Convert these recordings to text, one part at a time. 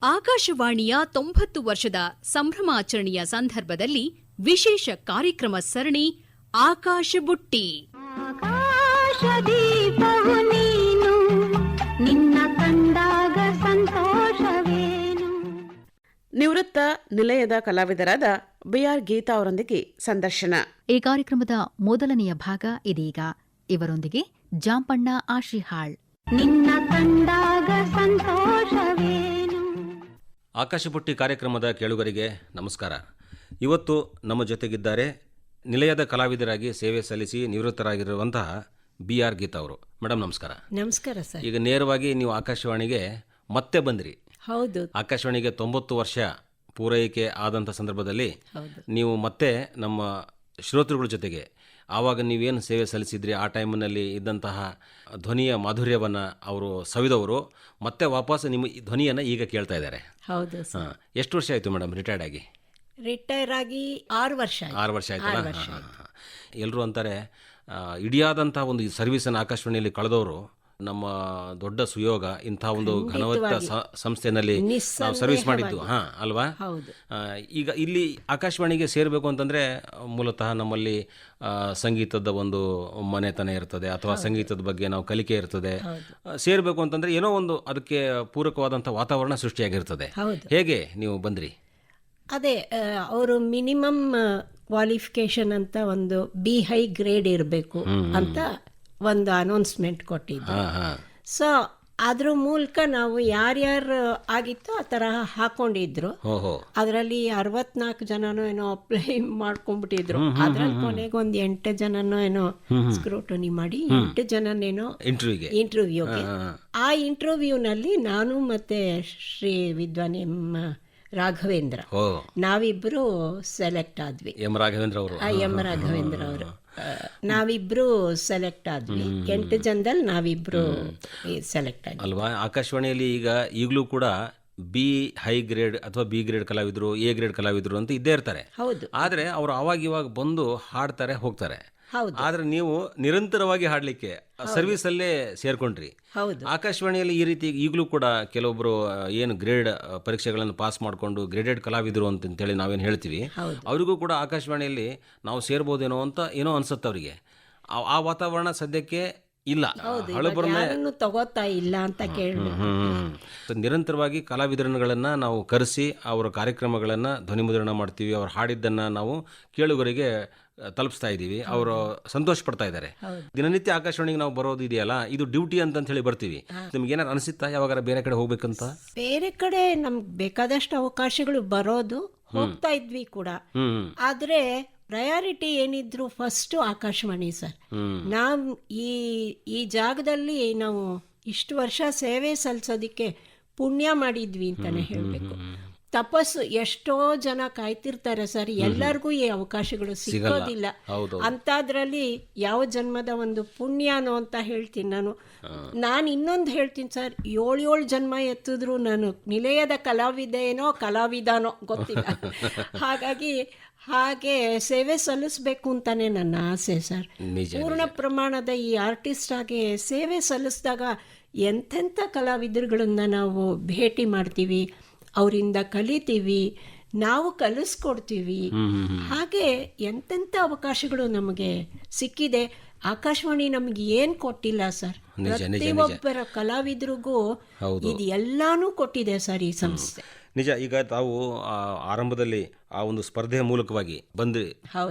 ಆಕಾಶವಾಣಿಯ 90 ವರ್ಷದ ಸಂಭ್ರಮಾಚರಣೆಯ ಸಂದರ್ಭದಲ್ಲಿ ವಿಶೇಷ ಕಾರ್ಯಕ್ರಮ ಸರಣಿ ಆಕಾಶ ಬುಟ್ಟಿ. ಆಕಾಶದೀಪವು ನೀನು, ನಿನ್ನ ಕಂಡಾಗ ಸಂತೋಷವೇನು. ನಿವೃತ್ತ ನಿಲಯದ ಕಲಾವಿದರಾದ ಬಿಆರ್ ಗೀತಾ ಅವರೊಂದಿಗೆ ಸಂದರ್ಶನ. ಈ ಕಾರ್ಯಕ್ರಮದ ಮೊದಲನೆಯ ಭಾಗ ಇದೀಗ. ಇವರೊಂದಿಗೆ ಜಾಂಪಣ್ಣ ಆಶಿಹಾಳ್. ನಿನ್ನ ಕಂಡಾಗ ಸಂತೋಷವೇನು. ಆಕಾಶಬುಟ್ಟಿ ಕಾರ್ಯಕ್ರಮದ ಕೇಳುಗರಿಗೆ ನಮಸ್ಕಾರ. ಇವತ್ತು ನಮ್ಮ ಜೊತೆಗಿದ್ದಾರೆ ನಿಲಯದ ಕಲಾವಿದರಾಗಿ ಸೇವೆ ಸಲ್ಲಿಸಿ ನಿವೃತ್ತರಾಗಿರುವಂತಹ ಬಿಆರ್ ಗೀತಾ ಅವರು. ಮೇಡಮ್ ನಮಸ್ಕಾರ. ನಮಸ್ಕಾರ ಸರ್. ಈಗ ನೇರವಾಗಿ ನೀವು ಆಕಾಶವಾಣಿಗೆ ಮತ್ತೆ ಬಂದ್ರಿ. ಹೌದು. ಆಕಾಶವಾಣಿಗೆ 90 ವರ್ಷ ಪೂರೈಕೆ ಆದಂಥ ಸಂದರ್ಭದಲ್ಲಿ ನೀವು ಮತ್ತೆ ನಮ್ಮ ಶ್ರೋತೃಗಳ ಜೊತೆಗೆ ಆವಾಗ ನೀವೇನು ಸೇವೆ ಸಲ್ಲಿಸಿದ್ರಿ, ಆ ಟೈಮ್ನಲ್ಲಿ ಇದ್ದಂತಹ ಧ್ವನಿಯ ಮಾಧುರ್ಯವನ್ನು ಅವರು ಸವಿದವರು ಮತ್ತೆ ವಾಪಸ್ ನಿಮ್ಮ ಧ್ವನಿಯನ್ನು ಈಗ ಕೇಳ್ತಾ ಇದ್ದಾರೆ. ಹೌದು ಸರ್. ಎಷ್ಟು ವರ್ಷ ಆಯಿತು ಮೇಡಮ್ ರಿಟೈರ್ಡ್ ಆಗಿ? ರಿಟೈರ್ ಆಗಿ 6 ವರ್ಷ. 6 ವರ್ಷ ಆಯ್ತಲ್ಲ. ಎಲ್ಲರೂ ಅಂತಾರೆ ಇಡಿಯಾದಂಥ ಒಂದು ಸರ್ವಿಸನ್ನು ಆಕಾಶವಾಣಿಯಲ್ಲಿ ಕಳೆದವರು ನಮ್ಮ ದೊಡ್ಡ ಸುಯೋಗ, ಇಂಥ ಒಂದು ಘನವತ್ತ ಸಂಸ್ಥೆಯಲ್ಲಿ ನಾವು ಸರ್ವಿಸ್ ಮಾಡಿದ್ದು. ಅಲ್ವಾ? ಈಗ ಇಲ್ಲಿ ಆಕಾಶವಾಣಿಗೆ ಸೇರಬೇಕು ಅಂತಂದರೆ ಮೂಲತಃ ನಮ್ಮಲ್ಲಿ ಸಂಗೀತದ ಒಂದು ಮನೆತನ ಇರ್ತದೆ, ಅಥವಾ ಸಂಗೀತದ ಬಗ್ಗೆ ನಾವು ಕಲಿಕೆ ಇರ್ತದೆ. ಸೇರಬೇಕು ಅಂತಂದರೆ ಏನೋ ಒಂದು ಅದಕ್ಕೆ ಪೂರಕವಾದಂಥ ವಾತಾವರಣ ಸೃಷ್ಟಿಯಾಗಿರ್ತದೆ. ಹೇಗೆ ನೀವು ಬಂದ್ರಿ? ಅದೇ ಅವರು ಮಿನಿಮಮ್ ಕ್ವಾಲಿಫಿಕೇಶನ್ ಅಂತ ಒಂದು ಬಿ ಹೈ ಗ್ರೇಡ್ ಇರಬೇಕು ಅಂತ ಒಂದು ಅನೌನ್ಸ್ಮೆಂಟ್ ಕೊಟ್ಟಿದ್ದು. ಸೊ ಅದ್ರ ಮೂಲಕ ನಾವು ಯಾರ್ಯಾರು ಆಗಿತ್ತೋ ಆ ಥರ ಹಾಕೊಂಡಿದ್ರು. ಅದರಲ್ಲಿ 64 ಜನನೋ ಏನೋ ಅಪ್ಲೈ ಮಾಡ್ಕೊಂಡ್ಬಿಟ್ಟಿದ್ರು. ಅದ್ರಲ್ಲಿ ಕೊನೆಗೆ ಒಂದು 8 ಜನನೋ ಏನೋ ಸ್ಕ್ರೂಟನಿ ಮಾಡಿ 8 ಜನನೇನೋ ಇಂಟರ್ವ್ಯೂಗೆ. ಆ ಇಂಟರ್ವ್ಯೂನಲ್ಲಿ ನಾನು ಮತ್ತೆ ಶ್ರೀ ವಿದ್ವಾನ್ ಎಂ ರಾಘವೇಂದ್ರ ನಾವಿಬ್ರು ಸೆಲೆಕ್ಟ್ ಆದ್ವಿ. ಎಂ ರಾಘವೇಂದ್ರ ಅವರು ನಾವಿಬ್ರು ಸೆಲೆಕ್ಟ್ ಆದ್ವಿ. 8 ಜನದಲ್ಲಿ ನಾವಿಬ್ರು ಸೆಲೆಕ್ಟ್ ಆದ್ವಿ. ಅಲ್ವಾ? ಆಕಾಶವಾಣಿಯಲ್ಲಿ ಈಗಲೂ ಕೂಡ ಬಿ ಹೈ ಗ್ರೇಡ್ ಅಥವಾ ಬಿ ಗ್ರೇಡ್ ಕಲಾವಿದರು, ಎ ಗ್ರೇಡ್ ಕಲಾವಿದರು ಅಂತ ಇದ್ದೇ ಇರ್ತಾರೆ. ಹೌದು. ಆದರೆ ಅವರು ಅವಾಗ ಬಂದು ಹಾಡ್ತಾರೆ ಹೋಗ್ತಾರೆ. ಆದ್ರೆ ನೀವು ನಿರಂತರವಾಗಿ ಹಾಡ್ಲಿಕ್ಕೆ ಸರ್ವಿಸಲ್ಲೇ ಸೇರ್ಕೊಂಡ್ರಿ. ಆಕಾಶವಾಣಿಯಲ್ಲಿ ಈ ರೀತಿ ಈಗಲೂ ಕೂಡ ಕೆಲವೊಬ್ರು ಏನು ಗ್ರೇಡ್ ಪರೀಕ್ಷೆಗಳನ್ನು ಪಾಸ್ ಮಾಡಿಕೊಂಡು ಗ್ರೇಡೆಡ್ ಕಲಾವಿದರು ಅಂತೇಳಿ ನಾವೇನು ಹೇಳ್ತೀವಿ, ಅವರಿಗೂ ಕೂಡ ಆಕಾಶವಾಣಿಯಲ್ಲಿ ನಾವು ಸೇರ್ಬೋದೇನೋ ಅಂತ ಏನೋ ಅನ್ಸುತ್ತೆ ಅವರಿಗೆ. ಆ ವಾತಾವರಣ ಸದ್ಯಕ್ಕೆ ಇಲ್ಲ, ತಗೋತಾ ಇಲ್ಲ ಅಂತ ಕೇಳಬೇಕು. ನಿರಂತರವಾಗಿ ಕಲಾವಿದರುಗಳನ್ನು ನಾವು ಕರೆಸಿ ಅವರ ಕಾರ್ಯಕ್ರಮಗಳನ್ನು ಧ್ವನಿಮುದ್ರಣ ಮಾಡ್ತೀವಿ. ಅವ್ರು ಹಾಡಿದ್ದನ್ನು ನಾವು ಕೇಳುಗರಿಗೆ ತಲುಪಿಸ್ತಾ ಇದ್ದೀವಿ. ಅವರು ಸಂತೋಷ ಪಡ್ತಾ ಇದ್ದಾರೆ. ದಿನನಿತ್ಯ ಆಕಾಶವಾಣಿಗೆ ನಾವು ಬರೋದು ಇದೆಯಲ್ಲ, ಇದು ಡ್ಯೂಟಿ ಅಂತ ಹೇಳಿ ಬರ್ತೀವಿ. ನಿಮ್ಗೆ ಏನಾರು ಅನಿಸುತ್ತಾ ಯಾವಾಗ ಬೇರೆ ಕಡೆ ಹೋಗ್ಬೇಕಂತ? ಬೇರೆ ಕಡೆ ನಮ್ಗೆ ಬೇಕಾದಷ್ಟು ಅವಕಾಶಗಳು ಬರೋದು, ಹೋಗ್ತಾ ಇದ್ವಿ ಕೂಡ. ಆದ್ರೆ ಪ್ರಯಾರಿಟಿ ಏನಿದ್ರು ಫಸ್ಟ್ ಆಕಾಶವಾಣಿ ಸರ್. ನಾವು ಈ ಜಾಗದಲ್ಲಿ ನಾವು ಇಷ್ಟು ವರ್ಷ ಸೇವೆ ಸಲ್ಲಿಸೋದಿಕ್ಕೆ ಪುಣ್ಯ ಮಾಡಿದ್ವಿ ಅಂತಾನೆ ಹೇಳಬೇಕು. ತಪಸ್ಸು. ಎಷ್ಟೋ ಜನ ಕಾಯ್ತಿರ್ತಾರೆ ಸರ್, ಎಲ್ಲರಿಗೂ ಈ ಅವಕಾಶಗಳು ಸಿಗೋದಿಲ್ಲ. ಅಂಥದ್ರಲ್ಲಿ ಯಾವ ಜನ್ಮದ ಒಂದು ಪುಣ್ಯನೋ ಅಂತ ಹೇಳ್ತೀನಿ ನಾನು ಇನ್ನೊಂದು ಹೇಳ್ತೀನಿ ಸರ್, 7 ಜನ್ಮ ಎತ್ತಿದ್ರು ನಾನು ನಿಲಯದ ಕಲಾವಿದನೋ ಗೊತ್ತಿಲ್ಲ. ಹಾಗೆ ಸೇವೆ ಸಲ್ಲಿಸ್ಬೇಕು ಅಂತಾನೆ ನನ್ನ ಆಸೆ ಸರ್. ಪೂರ್ಣ ಪ್ರಮಾಣದ ಈ ಆರ್ಟಿಸ್ಟ್ ಆಗಿ ಸೇವೆ ಸಲ್ಲಿಸಿದಾಗ ಎಂತೆಂಥ ಕಲಾವಿದರುಗಳನ್ನ ನಾವು ಭೇಟಿ ಮಾಡ್ತೀವಿ, ಅವರಿಂದ ಕಲಿತೀವಿ, ನಾವು ಕಲಿಸ್ಕೊಡ್ತೀವಿ. ಹಾಗೆ ಎಂತೆಂಥ ಅವಕಾಶಗಳು ನಮಗೆ ಸಿಕ್ಕಿದೆ. ಆಕಾಶವಾಣಿ ನಮಗೆ ಏನು ಕೊಟ್ಟಿಲ್ಲ ಸರ್. ಪ್ರತಿಯೊಬ್ಬರ ಕಲಾವಿದರಿಗೂ ಇದು ಎಲ್ಲಾನು ಕೊಟ್ಟಿದೆ ಸರ್ ಈ ಸಂಸ್ಥೆ. ನಿಜ. ಈಗ ತಾವು ಆರಂಭದಲ್ಲಿ ಆ ಒಂದು ಸ್ಪರ್ಧೆಯ ಮೂಲಕವಾಗಿ ಬಂದ್ರಿ.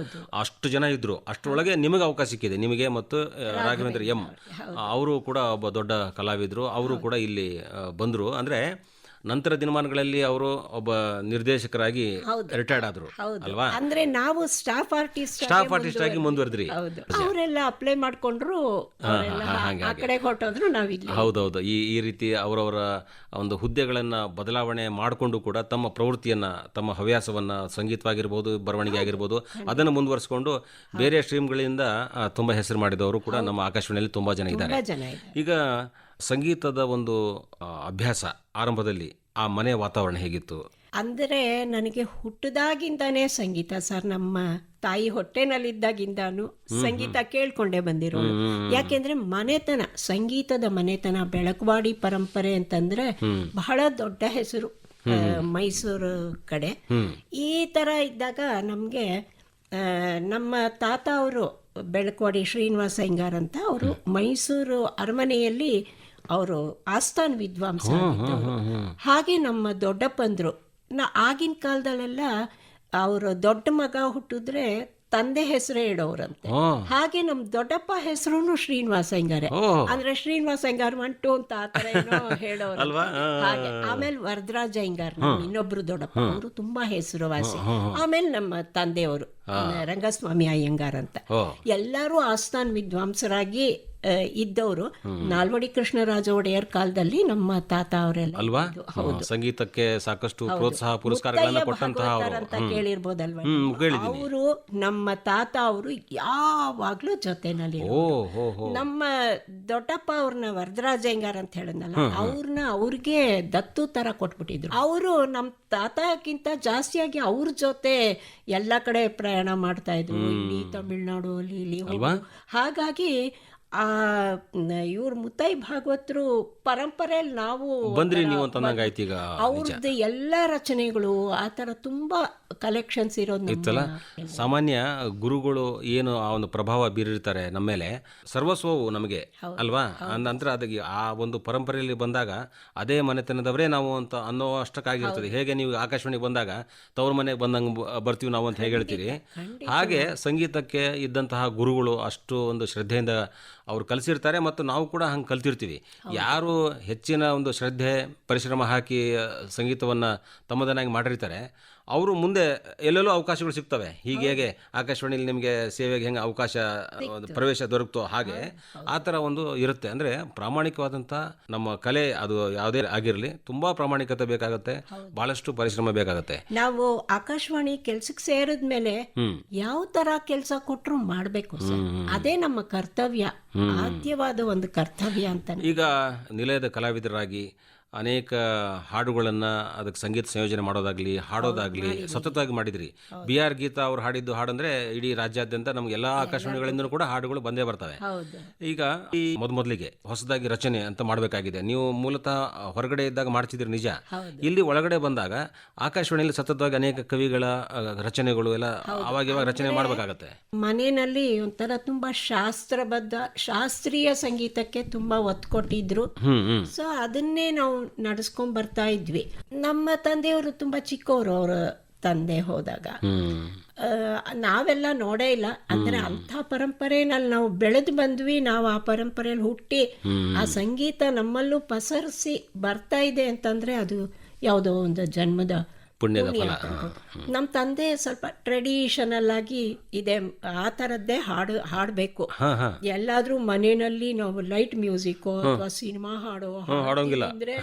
ಅಷ್ಟು ಜನ ಇದ್ರು, ಅಷ್ಟರೊಳಗೆ ನಿಮಗೆ ಅವಕಾಶ ಸಿಕ್ಕಿದೆ. ನಿಮಗೆ ಮತ್ತು ರಾಘವೇಂದ್ರ ಎಂ ಅವರು ಕೂಡ ಒಬ್ಬ ದೊಡ್ಡ ಕಲಾವಿದರು. ಅವರು ಕೂಡ ಇಲ್ಲಿ ಬಂದರು. ಅಂದರೆ ನಂತರ ದಿನಮಾನಗಳಲ್ಲಿ ಅವರು ಒಬ್ಬ ನಿರ್ದೇಶಕರಾಗಿ ರಿಟೈರ್ಡ್ ಆದ್ರು ಅಲ್ವಾ? ಅಂದ್ರೆ ನಾವು ಸ್ಟಾಫ್ ಆರ್ಟಿಸ್ಟ್ ಆಗಿ ಮುಂದುವರೆದ್ರಿ. ಅವರೆಲ್ಲ ಅಪ್ಲೈ ಮಾಡ್ಕೊಂಡ್ರು, ಹೊರಟೋದ್ರು. ಹೌದೌದು. ಈ ರೀತಿ ಅವರವರ ಒಂದು ಹುದ್ದೆಗಳನ್ನ ಬದಲಾವಣೆ ಮಾಡಿಕೊಂಡು ಕೂಡ ತಮ್ಮ ಪ್ರವೃತ್ತಿಯನ್ನ, ತಮ್ಮ ಹವ್ಯಾಸವನ್ನ, ಸಂಗೀತವಾಗಿರ್ಬೋದು, ಬರವಣಿಗೆ ಆಗಿರ್ಬೋದು, ಅದನ್ನು ಮುಂದುವರಿಸಿಕೊಂಡು ಬೇರೆ ಸ್ಟ್ರೀಮ್ಗಳಿಂದ ತುಂಬಾ ಹೆಸರು ಮಾಡಿದವರು ಕೂಡ ನಮ್ಮ ಆಕಾಶವಾಣಿಯಲ್ಲಿ ತುಂಬಾ ಜನ ಇದ್ದಾರೆ. ಈಗ ಸಂಗೀತದ ಒಂದು ಅಭ್ಯಾಸ ಆರಂಭದಲ್ಲಿ ಆ ಮನೆ ವಾತಾವರಣ ಹೇಗಿತ್ತು? ಅಂದರೆ ನನಗೆ ಹುಟ್ಟದಾಗಿಂದಾನೇ ಸಂಗೀತ ಸರ್. ನಮ್ಮ ತಾಯಿ ಹೊಟ್ಟೆನಲ್ಲಿದ್ದಾಗಿಂದಾನು ಸಂಗೀತ ಕೇಳ್ಕೊಂಡೇ ಬಂದಿರೋಳು. ಯಾಕೆಂದ್ರೆ ಸಂಗೀತದ ಮನೆತನ ಬೆಳಕವಾಡಿ ಪರಂಪರೆ ಅಂತಂದ್ರೆ ಬಹಳ ದೊಡ್ಡ ಹೆಸರು. ಮೈಸೂರು ಕಡೆ. ಈ ಥರ ಇದ್ದಾಗ ನಮಗೆ ನಮ್ಮ ತಾತ ಅವರು ಬೆಳಕೋಡಿ ಶ್ರೀನಿವಾಸ ಅಯ್ಯಂಗಾರ್ ಅಂತ, ಅವರು ಮೈಸೂರು ಅರಮನೆಯಲ್ಲಿ ಅವರು ಆಸ್ಥಾನ ವಿದ್ವಾಂಸ ಆಗಿದ್ದವರು. ಹಾಗೆ ನಮ್ಮ ದೊಡ್ಡಪ್ಪಂದ್ರು ಆಗಿನ ಕಾಲದಲ್ಲೆಲ್ಲ ಅವರು ದೊಡ್ಡ ಮಗ ಹುಟ್ಟಿದ್ರೆ ತಂದೆ ಹೆಸರೇ ಇಡೋರಂತೆ. ಹಾಗೆ ನಮ್ ದೊಡ್ಡಪ್ಪ ಹೆಸರು ಶ್ರೀನಿವಾಸ ಅಯ್ಯಂಗಾರೆ, ಅಂದ್ರೆ ಶ್ರೀನಿವಾಸ ಅಯ್ಯಂಗಾರ್ ಮಂಟು ಅಂತ ಆ ಥರ ಏನೋ ಹೇಳೋರು. ಹಾಗೆ ಆಮೇಲೆ ವರದರಾಜ ಅಯ್ಯಂಗಾರ್ ಇನ್ನೊಬ್ರು ದೊಡ್ಡಪ್ಪ, ಅವರು ತುಂಬಾ ಹೆಸರುವಾಸಿ. ಆಮೇಲೆ ನಮ್ಮ ತಂದೆಯವರು ರಂಗಸ್ವಾಮಿ ಅಯ್ಯಂಗಾರ್ ಅಂತ, ಎಲ್ಲರೂ ಆಸ್ಥಾನ ವಿದ್ವಾಂಸರಾಗಿ ಇದ್ದವರು. ನಾಲ್ವಡಿ ಕೃಷ್ಣರಾಜ ಒಡೆಯರ್ ಕಾಲದಲ್ಲಿ ನಮ್ಮ ತಾತ ಅವರೆಲ್ಲ ಅಲ್ವಾ, ಸಂಗೀತಕ್ಕೆ ಸಾಕಷ್ಟು ಪ್ರೋತ್ಸಾಹ ಪುರಸ್ಕಾರಗಳನ್ನ ಕೊಟ್ಟಂತಹ ಅಂತ ಕೇಳಿರ್ಬೋದಲ್ವಾ ಅವರು. ನಮ್ಮ ತಾತ ಅವರು ಯಾವಾಗ್ಲೂ ಜೊತೆನಲ್ಲಿ. ನಮ್ಮ ದೊಡ್ಡಪ್ಪ ಅವ್ರನ್ನ ವರದರಾಜ ಅಯ್ಯಂಗಾರ್ ಅಂತ ಹೇಳಿದ್ನಲ್ಲ, ಅವ್ರಿಗೆ ದತ್ತು ತರ ಕೊಟ್ಬಿಟ್ಟಿದ್ರು. ಅವರು ನಮ್ಮ ತಾತಕ್ಕಿಂತ ಜಾಸ್ತಿಯಾಗಿ ಅವ್ರ ಜೊತೆ ಎಲ್ಲ ಕಡೆ ಪ್ರಯಾಣ ಮಾಡ್ತಾ ಇದ್ರು, ಇಲ್ಲಿ ತಮಿಳ್ನಾಡು ಅಲ್ಲಿ ಇಲ್ಲಿ. ಹಾಗಾಗಿ ಇವ್ರು ಮುತ್ತೈ ಭಾಗವತರು ಪರಂಪರೆಯಲ್ಲಿ ನಾವು ಬಂದ್ರಿ ನೀವು ಅಂತ ನಂಗಾಯ್ತು. ಈಗ ಅವ್ರದ್ದು ಎಲ್ಲ ರಚನೆಗಳು ಆ ಥರ ತುಂಬಾ ಕಲೆಕ್ಷನ್ಸ್ ಇರೋದು. ಸಾಮಾನ್ಯ ಗುರುಗಳು ಏನು ಆ ಒಂದು ಪ್ರಭಾವ ಬೀರಿರ್ತಾರೆ ನಮ್ಮ ಮೇಲೆ, ಸರ್ವಸ್ವವು ನಮಗೆ ಅಲ್ವಾ. ನಂತರ ಅದಕ್ಕೆ ಆ ಒಂದು ಪರಂಪರೆಯಲ್ಲಿ ಬಂದಾಗ ಅದೇ ಮನೆತನದವರೇ ನಾವು ಅಂತ ಅನ್ನೋ ಅಷ್ಟಕ್ಕಾಗಿರ್ತದೆ. ಹೇಗೆ ನೀವು ಆಕಾಶವಾಣಿಗೆ ಬಂದಾಗ ತವ್ರ ಮನೆಗೆ ಬಂದಂಗೆ ಬರ್ತೀವಿ ನಾವು ಅಂತ ಹೇಗೆ ಹೇಳ್ತೀರಿ, ಹಾಗೆ ಸಂಗೀತಕ್ಕೆ ಇದ್ದಂತಹ ಗುರುಗಳು ಅಷ್ಟು ಒಂದು ಶ್ರದ್ಧೆಯಿಂದ ಅವ್ರು ಕಲಿಸಿರ್ತಾರೆ ಮತ್ತು ನಾವು ಕೂಡ ಹಂಗೆ ಕಲ್ತಿರ್ತೀವಿ. ಯಾರು ಹೆಚ್ಚಿನ ಒಂದು ಶ್ರದ್ಧೆ ಪರಿಶ್ರಮ ಹಾಕಿ ಸಂಗೀತವನ್ನು ತಮ್ಮದನ್ನಾಗಿ ಮಾಡಿರ್ತಾರೆ, ಅವರು ಮುಂದೆ ಎಲ್ಲೆಲ್ಲೋ ಅವಕಾಶಗಳು ಸಿಗ್ತವೆ. ಹೇಗೆ ಆಕಾಶವಾಣಿಯಲ್ಲಿ ನಿಮಗೆ ಸೇವೆಗೆ ಹೆಂಗೆ ಅವಕಾಶ ಪ್ರವೇಶ ದೊರಕ್ತೋ ಹಾಗೆ ಆ ಥರ ಒಂದು ಇರುತ್ತೆ. ಅಂದರೆ ಪ್ರಾಮಾಣಿಕವಾದಂಥ ನಮ್ಮ ಕಲೆ ಅದು ಯಾವುದೇ ಆಗಿರಲಿ ತುಂಬ ಪ್ರಾಮಾಣಿಕತೆ ಬೇಕಾಗುತ್ತೆ, ಭಾಳಷ್ಟು ಪರಿಶ್ರಮ ಬೇಕಾಗುತ್ತೆ. ನಾವು ಆಕಾಶವಾಣಿ ಕೆಲ್ಸಕ್ಕೆ ಸೇರಿದ್ಮೇಲೆ ಯಾವ ತರ ಕೆಲಸ ಕೊಟ್ಟರು ಮಾಡಬೇಕು ಸರ್, ಅದೇ ನಮ್ಮ ಕರ್ತವ್ಯ, ಆದ್ಯವಾದ ಒಂದು ಕರ್ತವ್ಯ ಅಂತ. ಈಗ ನಿಲಯದ ಕಲಾವಿದರಾಗಿ ಅನೇಕ ಹಾಡುಗಳನ್ನು ಅದಕ್ಕೆ ಸಂಗೀತ ಸಂಯೋಜನೆ ಮಾಡೋದಾಗ್ಲಿ ಹಾಡೋದಾಗ್ಲಿ ಸತತವಾಗಿ ಮಾಡಿದ್ರಿ. ಬಿ ಆರ್ ಗೀತಾ ಅವ್ರು ಹಾಡಿದ್ದು ಹಾಡಂದ್ರೆ ಇಡೀ ರಾಜ್ಯಾದ್ಯಂತ ನಮ್ಗೆ ಎಲ್ಲ ಆಕಾಶವಾಣಿಗಳಿಂದ ಕೂಡ ಹಾಡುಗಳು ಬಂದೇ ಬರ್ತವೆ. ಈಗ ಈ ಮೊದಲಿಗೆ ಹೊಸದಾಗಿ ರಚನೆ ಅಂತ ಮಾಡಬೇಕಾಗಿದೆ. ನೀವು ಮೂಲತಃ ಹೊರಗಡೆ ಇದ್ದಾಗ ಮಾಡ್ತಿದ್ರಿ ನಿಜ, ಇಲ್ಲಿ ಒಳಗಡೆ ಬಂದಾಗ ಆಕಾಶವಾಣಿಯಲ್ಲಿ ಸತತವಾಗಿ ಅನೇಕ ಕವಿಗಳ ರಚನೆಗಳು ಎಲ್ಲ ಅವಾಗ ರಚನೆ ಮಾಡಬೇಕಾಗತ್ತೆ. ಮನೆಯಲ್ಲಿ ಒಂಥರ ತುಂಬಾ ಶಾಸ್ತ್ರೀಯ ಸಂಗೀತಕ್ಕೆ ತುಂಬಾ ಒತ್ತು ಕೊಟ್ಟಿದ್ರು. ಸೊ ಅದನ್ನೇ ನಾವು ನಡೆಸ್ಕೊಂಡ್ ಬರ್ತಾ ಇದ್ವಿ. ನಮ್ಮ ತಂದೆಯವರು ತುಂಬಾ ಚಿಕ್ಕವರು, ಅವರ ತಂದೆ ಹೋದಾಗ ನಾವೆಲ್ಲ ನೋಡೇ ಇಲ್ಲ. ಅಂದ್ರೆ ಅಂಥ ಪರಂಪರೆನಲ್ಲಿ ನಾವು ಬೆಳೆದು ಬಂದ್ವಿ. ನಾವು ಆ ಪರಂಪರೆಯಲ್ಲಿ ಹುಟ್ಟಿ ಆ ಸಂಗೀತ ನಮ್ಮಲ್ಲೂ ಪಸರಿಸಿ ಬರ್ತಾ ಇದೆ ಅಂತಂದ್ರೆ ಅದು ಯಾವುದೋ ಒಂದು ಜನ್ಮದ ಪುಣ್ಯದ ಫಲ. ನಮ್ಮ ತಂದೆ ಸ್ವಲ್ಪ ಟ್ರೆಡಿಷನಲ್ ಆಗಿ ಇದೆ, ಆ ಥರದ್ದೇ ಹಾಡಬೇಕು. ಎಲ್ಲಾದ್ರೂ ಮನೆಯಲ್ಲಿ ನಾವು ಲೈಟ್ ಮ್ಯೂಸಿಕ್ ಅಥವಾ ಸಿನಿಮಾ ಹಾಡೋಂಗಿಲ್ಲ ಅಂದ್ರೆ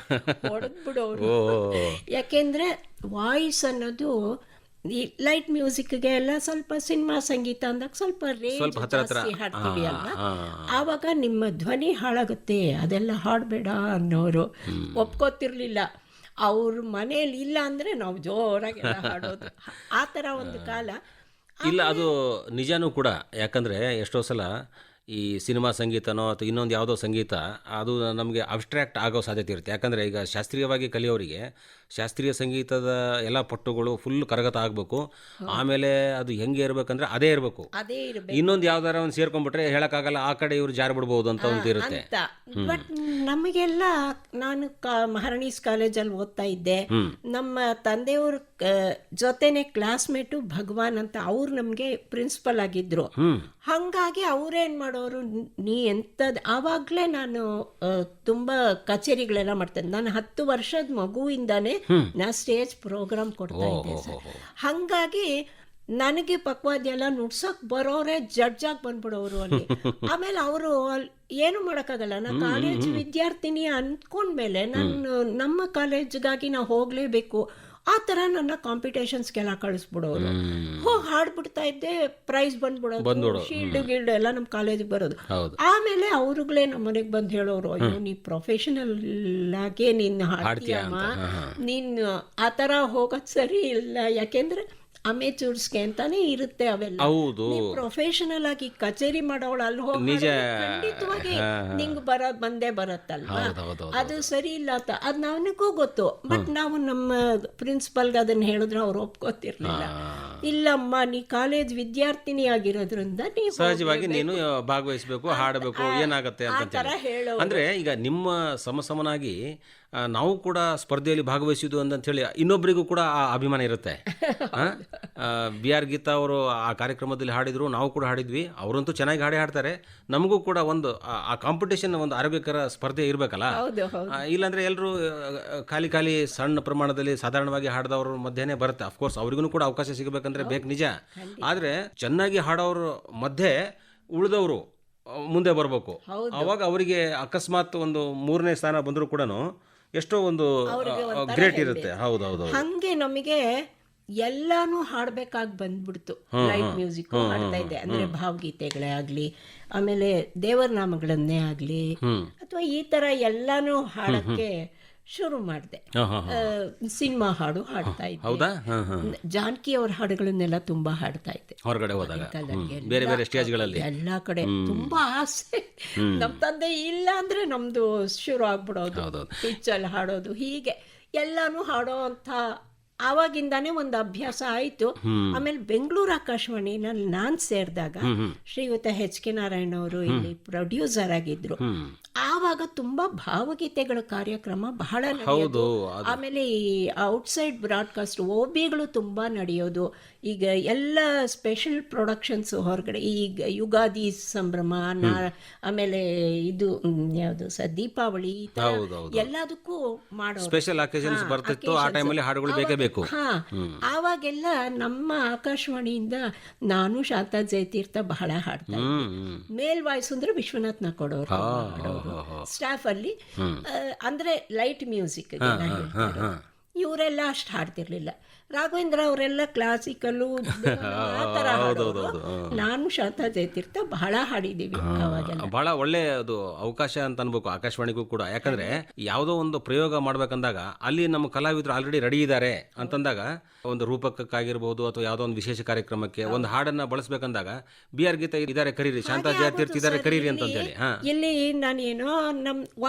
ಹೊಡೆದ್ಬಿಡೋರು. ಯಾಕೆಂದ್ರೆ ವಾಯ್ಸ್ ಅನ್ನೋದು ಈ ಲೈಟ್ ಮ್ಯೂಸಿಕ್ಗೆ ಎಲ್ಲ ಸ್ವಲ್ಪ ಸಿನಿಮಾ ಸಂಗೀತ ಅಂದಾಗ ಸ್ವಲ್ಪ ರೇಂಜ್ ಜಾಸ್ತಿ ಹಾಡ್ತೀವಿ ಅಲ್ವಾ, ಆವಾಗ ನಿಮ್ಮ ಧ್ವನಿ ಹಾಳಾಗುತ್ತೆ, ಅದೆಲ್ಲ ಹಾಡಬೇಡ ಅನ್ನೋರು. ಒಪ್ಕೋತಿರ್ಲಿಲ್ಲ. ಅವ್ರ ಮನೇಲಿ ಇಲ್ಲ ಅಂದ್ರೆ ನಾವು ಜೋರಾಗಿ ಹಾಡೋದು, ಆ ಥರ ಒಂದು ಕಾಲ ಇಲ್ಲ. ಅದು ನಿಜಾನೂ ಕೂಡ. ಯಾಕಂದರೆ ಎಷ್ಟೋ ಸಲ ಈ ಸಿನಿಮಾ ಸಂಗೀತನೋ ಅಥವಾ ಇನ್ನೊಂದು ಯಾವುದೋ ಸಂಗೀತ ಅದು ನಮಗೆ ಅಬ್ಸ್ಟ್ರಾಕ್ಟ್ ಆಗೋ ಸಾಧ್ಯತೆ ಇರುತ್ತೆ. ಯಾಕಂದರೆ ಈಗ ಶಾಸ್ತ್ರೀಯವಾಗಿ ಕಲಿಯೋರಿಗೆ ಶಾಸ್ತ್ರೀಯ ಸಂಗೀತದ ಎಲ್ಲ ಪಟ್ಟುಗಳು ಫುಲ್ ಕರಗತ ಆಗಬೇಕು. ಆಮೇಲೆ ಅದು ಹೆಂಗೆ ಇರಬೇಕಂದ್ರೆ ಅದೇ ಇರಬೇಕು. ಇನ್ನೊಂದು ಯಾವ್ದಾರ ಒಂದು ಸೇರ್ಕೊಂಡ್ಬಿಟ್ರೆ ಹೇಳಕ್ಕಾಗಲ್ಲ, ಆ ಕಡೆ ಇವ್ರು ಜಾರಿ ಬಿಡ್ಬೋದು ಅಂತ ಒಂದು ಇರುತ್ತೆ. ಬಟ್ ನಮಗೆಲ್ಲ ನಾನು ಮಹಾರಾಣೀಸ್ ಕಾಲೇಜಲ್ಲಿ ಓದ್ತಾ ಇದ್ದೆ. ನಮ್ಮ ತಂದೆಯವ್ರ ಜೊತೆನೆ ಕ್ಲಾಸ್ಮೇಟು ಭಗವಾನ್ ಅಂತ, ಅವ್ರು ನಮಗೆ ಪ್ರಿನ್ಸಿಪಲ್ ಆಗಿದ್ರು. ಹಂಗಾಗಿ ಅವ್ರೇನ್ ಮಾಡೋರು, ನೀ ಎಂಥದ್ದು, ಆವಾಗಲೇ ನಾನು ತುಂಬಾ ಕಚೇರಿಗಳೆಲ್ಲ ಮಾಡ್ತೇನೆ. ನಾನು 10 ವರ್ಷದ ಮಗುವಿಂದಾನೆ ನಾ ಸ್ಟೇಜ್ ಪ್ರೋಗ್ರಾಮ್ ಕೊಡ್ತಾ ಇದ್ದೆ ಸರ್. ಹಂಗಾಗಿ ನನಗೆ ಪಕ್ವಾದ್ಯ ಎಲ್ಲ ನುಡ್ಸಕ್ ಬರೋರೆ ಜಡ್ಜ್ ಆಗಿ ಬಂದ್ಬಿಡೋರು ಅಲ್ಲಿ. ಆಮೇಲೆ ಅವರು ಏನು ಮಾಡೋಕ್ಕಾಗಲ್ಲ, ನಾ ಕಾಲೇಜ್ ವಿದ್ಯಾರ್ಥಿನಿ ಅಂದ್ಕೊಂಡ್ಮೇಲೆ ನಾನು ನಮ್ಮ ಕಾಲೇಜ್ಗಾಗಿ ನಾವು ಹೋಗ್ಲೇಬೇಕು. ಆ ಥರ ನನ್ನ ಕಾಂಪಿಟೇಷನ್ಸ್ಗೆಲ್ಲ ಕಳಿಸ್ಬಿಡೋರು. ಹೋಗಿ ಹಾಡ್ಬಿಡ್ತಾ ಇದ್ದೆ, ಪ್ರೈಸ್ ಬಂದ್ಬಿಡೋದು, ಶೀಲ್ಡ್ ಗಿಲ್ಡ್ ಎಲ್ಲ ನಮ್ಮ ಕಾಲೇಜಿಗೆ ಬರೋದು. ಆಮೇಲೆ ಅವ್ರುಗಳೇ ನಮ್ಮ ಮನೆಗೆ ಬಂದು ಹೇಳೋರು, ಅಯ್ಯೋ ನೀ ಪ್ರೊಫೆಷನಲ್ ಆಗೇ ನೀನು ಹಾಡ್ತೀಯಮ್ಮ, ನೀನು ಆ ಥರ ಹೋಗೋದು ಸರಿ ಇಲ್ಲ. ಯಾಕೆಂದ್ರೆ ಅಮೇಚೂರ್ಸ್ಗೆ ಅಂತಾನೆ ಇರುತ್ತೆ ಅವೆಲ್ಲ. ಹೌದು. ಪ್ರೊಫೆಷನಲ್ ಆಗಿ ಕಚೇರಿ ಮಾಡೋಳು ಅಲ್ಲಿ ಹೋಗಿ ನಿಜ. ಖಂಡಿತವಾಗಿ ನಿಂಗೆ ಬರೋದ್ ಬಂದೇ ಬರುತ್ತಲ್ವಾ, ಹೌದು. ಅದು ಸರಿ ಇಲ್ಲ ಅಂತ ಅದ್ ನನಗೂ ಗೊತ್ತು. ಬಟ್ ನಾವು ನಮ್ಮ ಪ್ರಿನ್ಸಿಪಲ್ಗೆ ಅದನ್ನ ಹೇಳಿದ್ರೆ ಅವ್ರು ಒಪ್ಕೋತಿರ್ಲಿಲ್ಲ. ಇಲ್ಲಮ್ಮ, ನೀ ಕಾಲೇಜ್ ವಿದ್ಯಾರ್ಥಿನಿ ಆಗಿರೋದ್ರಿಂದ ನೀವು ಸಹಜವಾಗಿ ನೀನು ಭಾಗವಹಿಸಬೇಕು, ಹಾಡಬೇಕು, ಏನಾಗುತ್ತೆ ಅಂತ ಹೇಳೋ. ಅಂದ್ರೆ ಈಗ ನಿಮ್ಮ ಸಮನಾಗಿ ನಾವು ಕೂಡ ಸ್ಪರ್ಧೆಯಲ್ಲಿ ಭಾಗವಹಿಸಿದ್ದು ಅಂತೇಳಿ ಇನ್ನೊಬ್ಬರಿಗೂ ಕೂಡ ಆ ಅಭಿಮಾನ ಇರುತ್ತೆ. ಬಿ ಆರ್ ಗೀತಾ ಅವರು ಆ ಕಾರ್ಯಕ್ರಮದಲ್ಲಿ ಹಾಡಿದ್ರು, ನಾವು ಕೂಡ ಹಾಡಿದ್ವಿ. ಅವರಂತೂ ಚೆನ್ನಾಗಿ ಹಾಡ್ತಾರೆ. ನಮಗೂ ಕೂಡ ಒಂದು ಆ ಕಾಂಪಿಟೇಷನ್, ಒಂದು ಆರೋಗ್ಯಕರ ಸ್ಪರ್ಧೆ ಇರಬೇಕಲ್ಲ. ಇಲ್ಲಾಂದ್ರೆ ಎಲ್ಲರೂ ಖಾಲಿ ಸಣ್ಣ ಪ್ರಮಾಣದಲ್ಲಿ ಸಾಧಾರಣವಾಗಿ ಹಾಡಿದವ್ರ ಮಧ್ಯೆನೇ ಬರುತ್ತೆ. ಅಫ್ಕೋರ್ಸ್ ಅವ್ರಿಗೂ ಕೂಡ ಅವಕಾಶ ಸಿಗಬೇಕಂದ್ರೆ ಬೇಕು, ನಿಜ. ಆದರೆ ಚೆನ್ನಾಗಿ ಹಾಡೋರ ಮಧ್ಯೆ ಉಳಿದವರು ಮುಂದೆ ಬರಬೇಕು. ಅವಾಗ ಅವರಿಗೆ ಅಕಸ್ಮಾತ್ ಒಂದು 3ನೇ ಸ್ಥಾನ ಬಂದರೂ ಕೂಡ ಎಷ್ಟೋ ಒಂದು ಗ್ರೇಟ್ ಇರುತ್ತೆ. ಹೌದೌದು. ಹಂಗೆ ನಮಗೆ ಎಲ್ಲಾನು ಹಾಡ್ಬೇಕಾಗಿ ಬಂದ್ಬಿಡ್ತು. ಲೈಟ್ ಮ್ಯೂಸಿಕ್ ಹಾಡ್ತಾ ಇದ್ದೆ, ಅಂದ್ರೆ ಭಾವಗೀತೆಗಳೇ ಆಗ್ಲಿ, ಆಮೇಲೆ ದೇವರ ನಾಮಗಳನ್ನೇ ಆಗ್ಲಿ, ಅಥವಾ ಈ ತರ ಎಲ್ಲಾನು ಹಾಡಕ್ಕೆ ಶುರು ಮಾಡಿದೆ. ಸಿನಿಮಾ ಹಾಡು ಹಾಡ್ತಾ ಇದ್ದೆ. ಜಾನಕಿ ಅವ್ರ ಹಾಡುಗಳನ್ನೆಲ್ಲ ತುಂಬಾ ಹಾಡ್ತಾ ಇದ್ದೆ ಹೊರಗಡೆ ಹೋದಾಗ, ಬೇರೆ ಬೇರೆ ಸ್ಟೇಜ್ಗಳಲ್ಲಿ, ಎಲ್ಲಾ ಕಡೆ. ತುಂಬಾ ಆಸೆ. ನಮ್ ತಂದೆ ಇಲ್ಲ ಅಂದ್ರೆ ನಮ್ದು ಶುರು ಆಗ್ಬಿಡೋದು, ಪಿಚ್ಚಲ್ಲಿ ಹಾಡೋದು, ಹೀಗೆ ಎಲ್ಲಾನು ಹಾಡೋ ಅಂತ ಆವಾಗಿಂದಾನೇ ಒಂದು ಅಭ್ಯಾಸ ಆಯ್ತು. ಆಮೇಲೆ ಬೆಂಗಳೂರು ಆಕಾಶವಾಣಿನಲ್ಲಿ ನಾನ್ ಸೇರಿದಾಗ ಶ್ರೀಯುತ ಎಚ್ ಕೆ ನಾರಾಯಣ ಅವರು ಇಲ್ಲಿ ಪ್ರೊಡ್ಯೂಸರ್ ಆಗಿದ್ರು. ಆವಾಗ ತುಂಬಾ ಭಾವಗೀತೆಗಳ ಕಾರ್ಯಕ್ರಮ ಬಹಳ ನಡೆಯೋದು. ಆಮೇಲೆ ಈ ಔಟ್ಸೈಡ್ ಬ್ರಾಡ್ಕಾಸ್ಟ್ ಓಬಿಗಳು ತುಂಬಾ ನಡೆಯೋದು. ಈಗ ಎಲ್ಲ ಸ್ಪೆಷಲ್ ಪ್ರೊಡಕ್ಷನ್ಸ್ ಹೊರಗಡೆ, ಈಗ ಯುಗಾದಿ ಸಂಭ್ರಮ, ಆಮೇಲೆ ಇದು ಯಾವುದು ದೀಪಾವಳಿ, ಎಲ್ಲದಕ್ಕೂ ಮಾಡೋ ಸ್ಪೆಷಲ್ ಅಕೇಷನ್ಸ್ ಬರ್ತಿತ್ತು. ಆ ಟೈಮಲ್ಲಿ ಹಾಡುಗಳು ಬೇಕೇ ಬೇಕು. ಆವಾಗೆಲ್ಲ ನಮ್ಮ ಆಕಾಶವಾಣಿಯಿಂದ ನಾನು ಶಾಂತಾ ಜಯತೀರ್ಥ ಬಹಳ ಹಾಡ್ತಾ ಇದ್ದೆ. ಮೇಲ್ ವಾಯ್ಸ್ ಅಂದ್ರೆ ವಿಶ್ವನಾಥ್ ನಾಕೋಡವ್ರು ಸ್ಟಾಫ್ ಅಲ್ಲಿ, ಅಂದ್ರೆ ಲೈಟ್ ಮ್ಯೂಸಿಕ್. ಇವರೆಲ್ಲ ಅಷ್ಟು ಹಾಡ್ತಿರ್ಲಿಲ್ಲ. ರಾಘವೇಂದ್ರ ಅವರೆಲ್ಲ ಕ್ಲಾಸಿಕಲ್ಲು ಆ ಥರ ಹಾಡೋರು. ನಾನು ಶಾಂತಾ ಜಯತೀರ್ಥ ಬಹಳ ಹಾಡಿದ್ದೀವಿ ಅವಾಗೆಲ್ಲ. ಬಹಳ ಒಳ್ಳೆ ಅದು ಅವಕಾಶ ಅಂತ ಅನ್ಬೇಕು ಆಕಾಶವಾಣಿಗೂ ಕೂಡ. ಯಾಕಂದ್ರೆ ಯಾವುದೋ ಒಂದು ಪ್ರಯೋಗ ಮಾಡ್ಬೇಕಂದಾಗ ಅಲ್ಲಿ ನಮ್ಮ ಕಲಾವಿದರು ಆಲ್ರೆಡಿ ರೆಡಿ ಇದ್ದಾರೆ ಅಂತಂದಾಗ, ಒಂದು ರೂಪಕಕ್ಕಾಗಿರ್ಬೋದು ಅಥವಾ ಯಾವುದೋ ಒಂದು ವಿಶೇಷ ಕಾರ್ಯಕ್ರಮಕ್ಕೆ ಒಂದು ಹಾಡನ್ನ ಬಳಸ್ಬೇಕಂದಾಗ ಬಿ ಆರ್ ಗೀತಾ ಇದಾರೆ ಕರೀರಿ, ಶಾಂತಾ ಜಯತೀರ್ಥ ಇದಾರೆ ಕರೀರಿ ಅಂತ ಹೇಳಿ. ಇಲ್ಲಿ ನಾನೇನೋ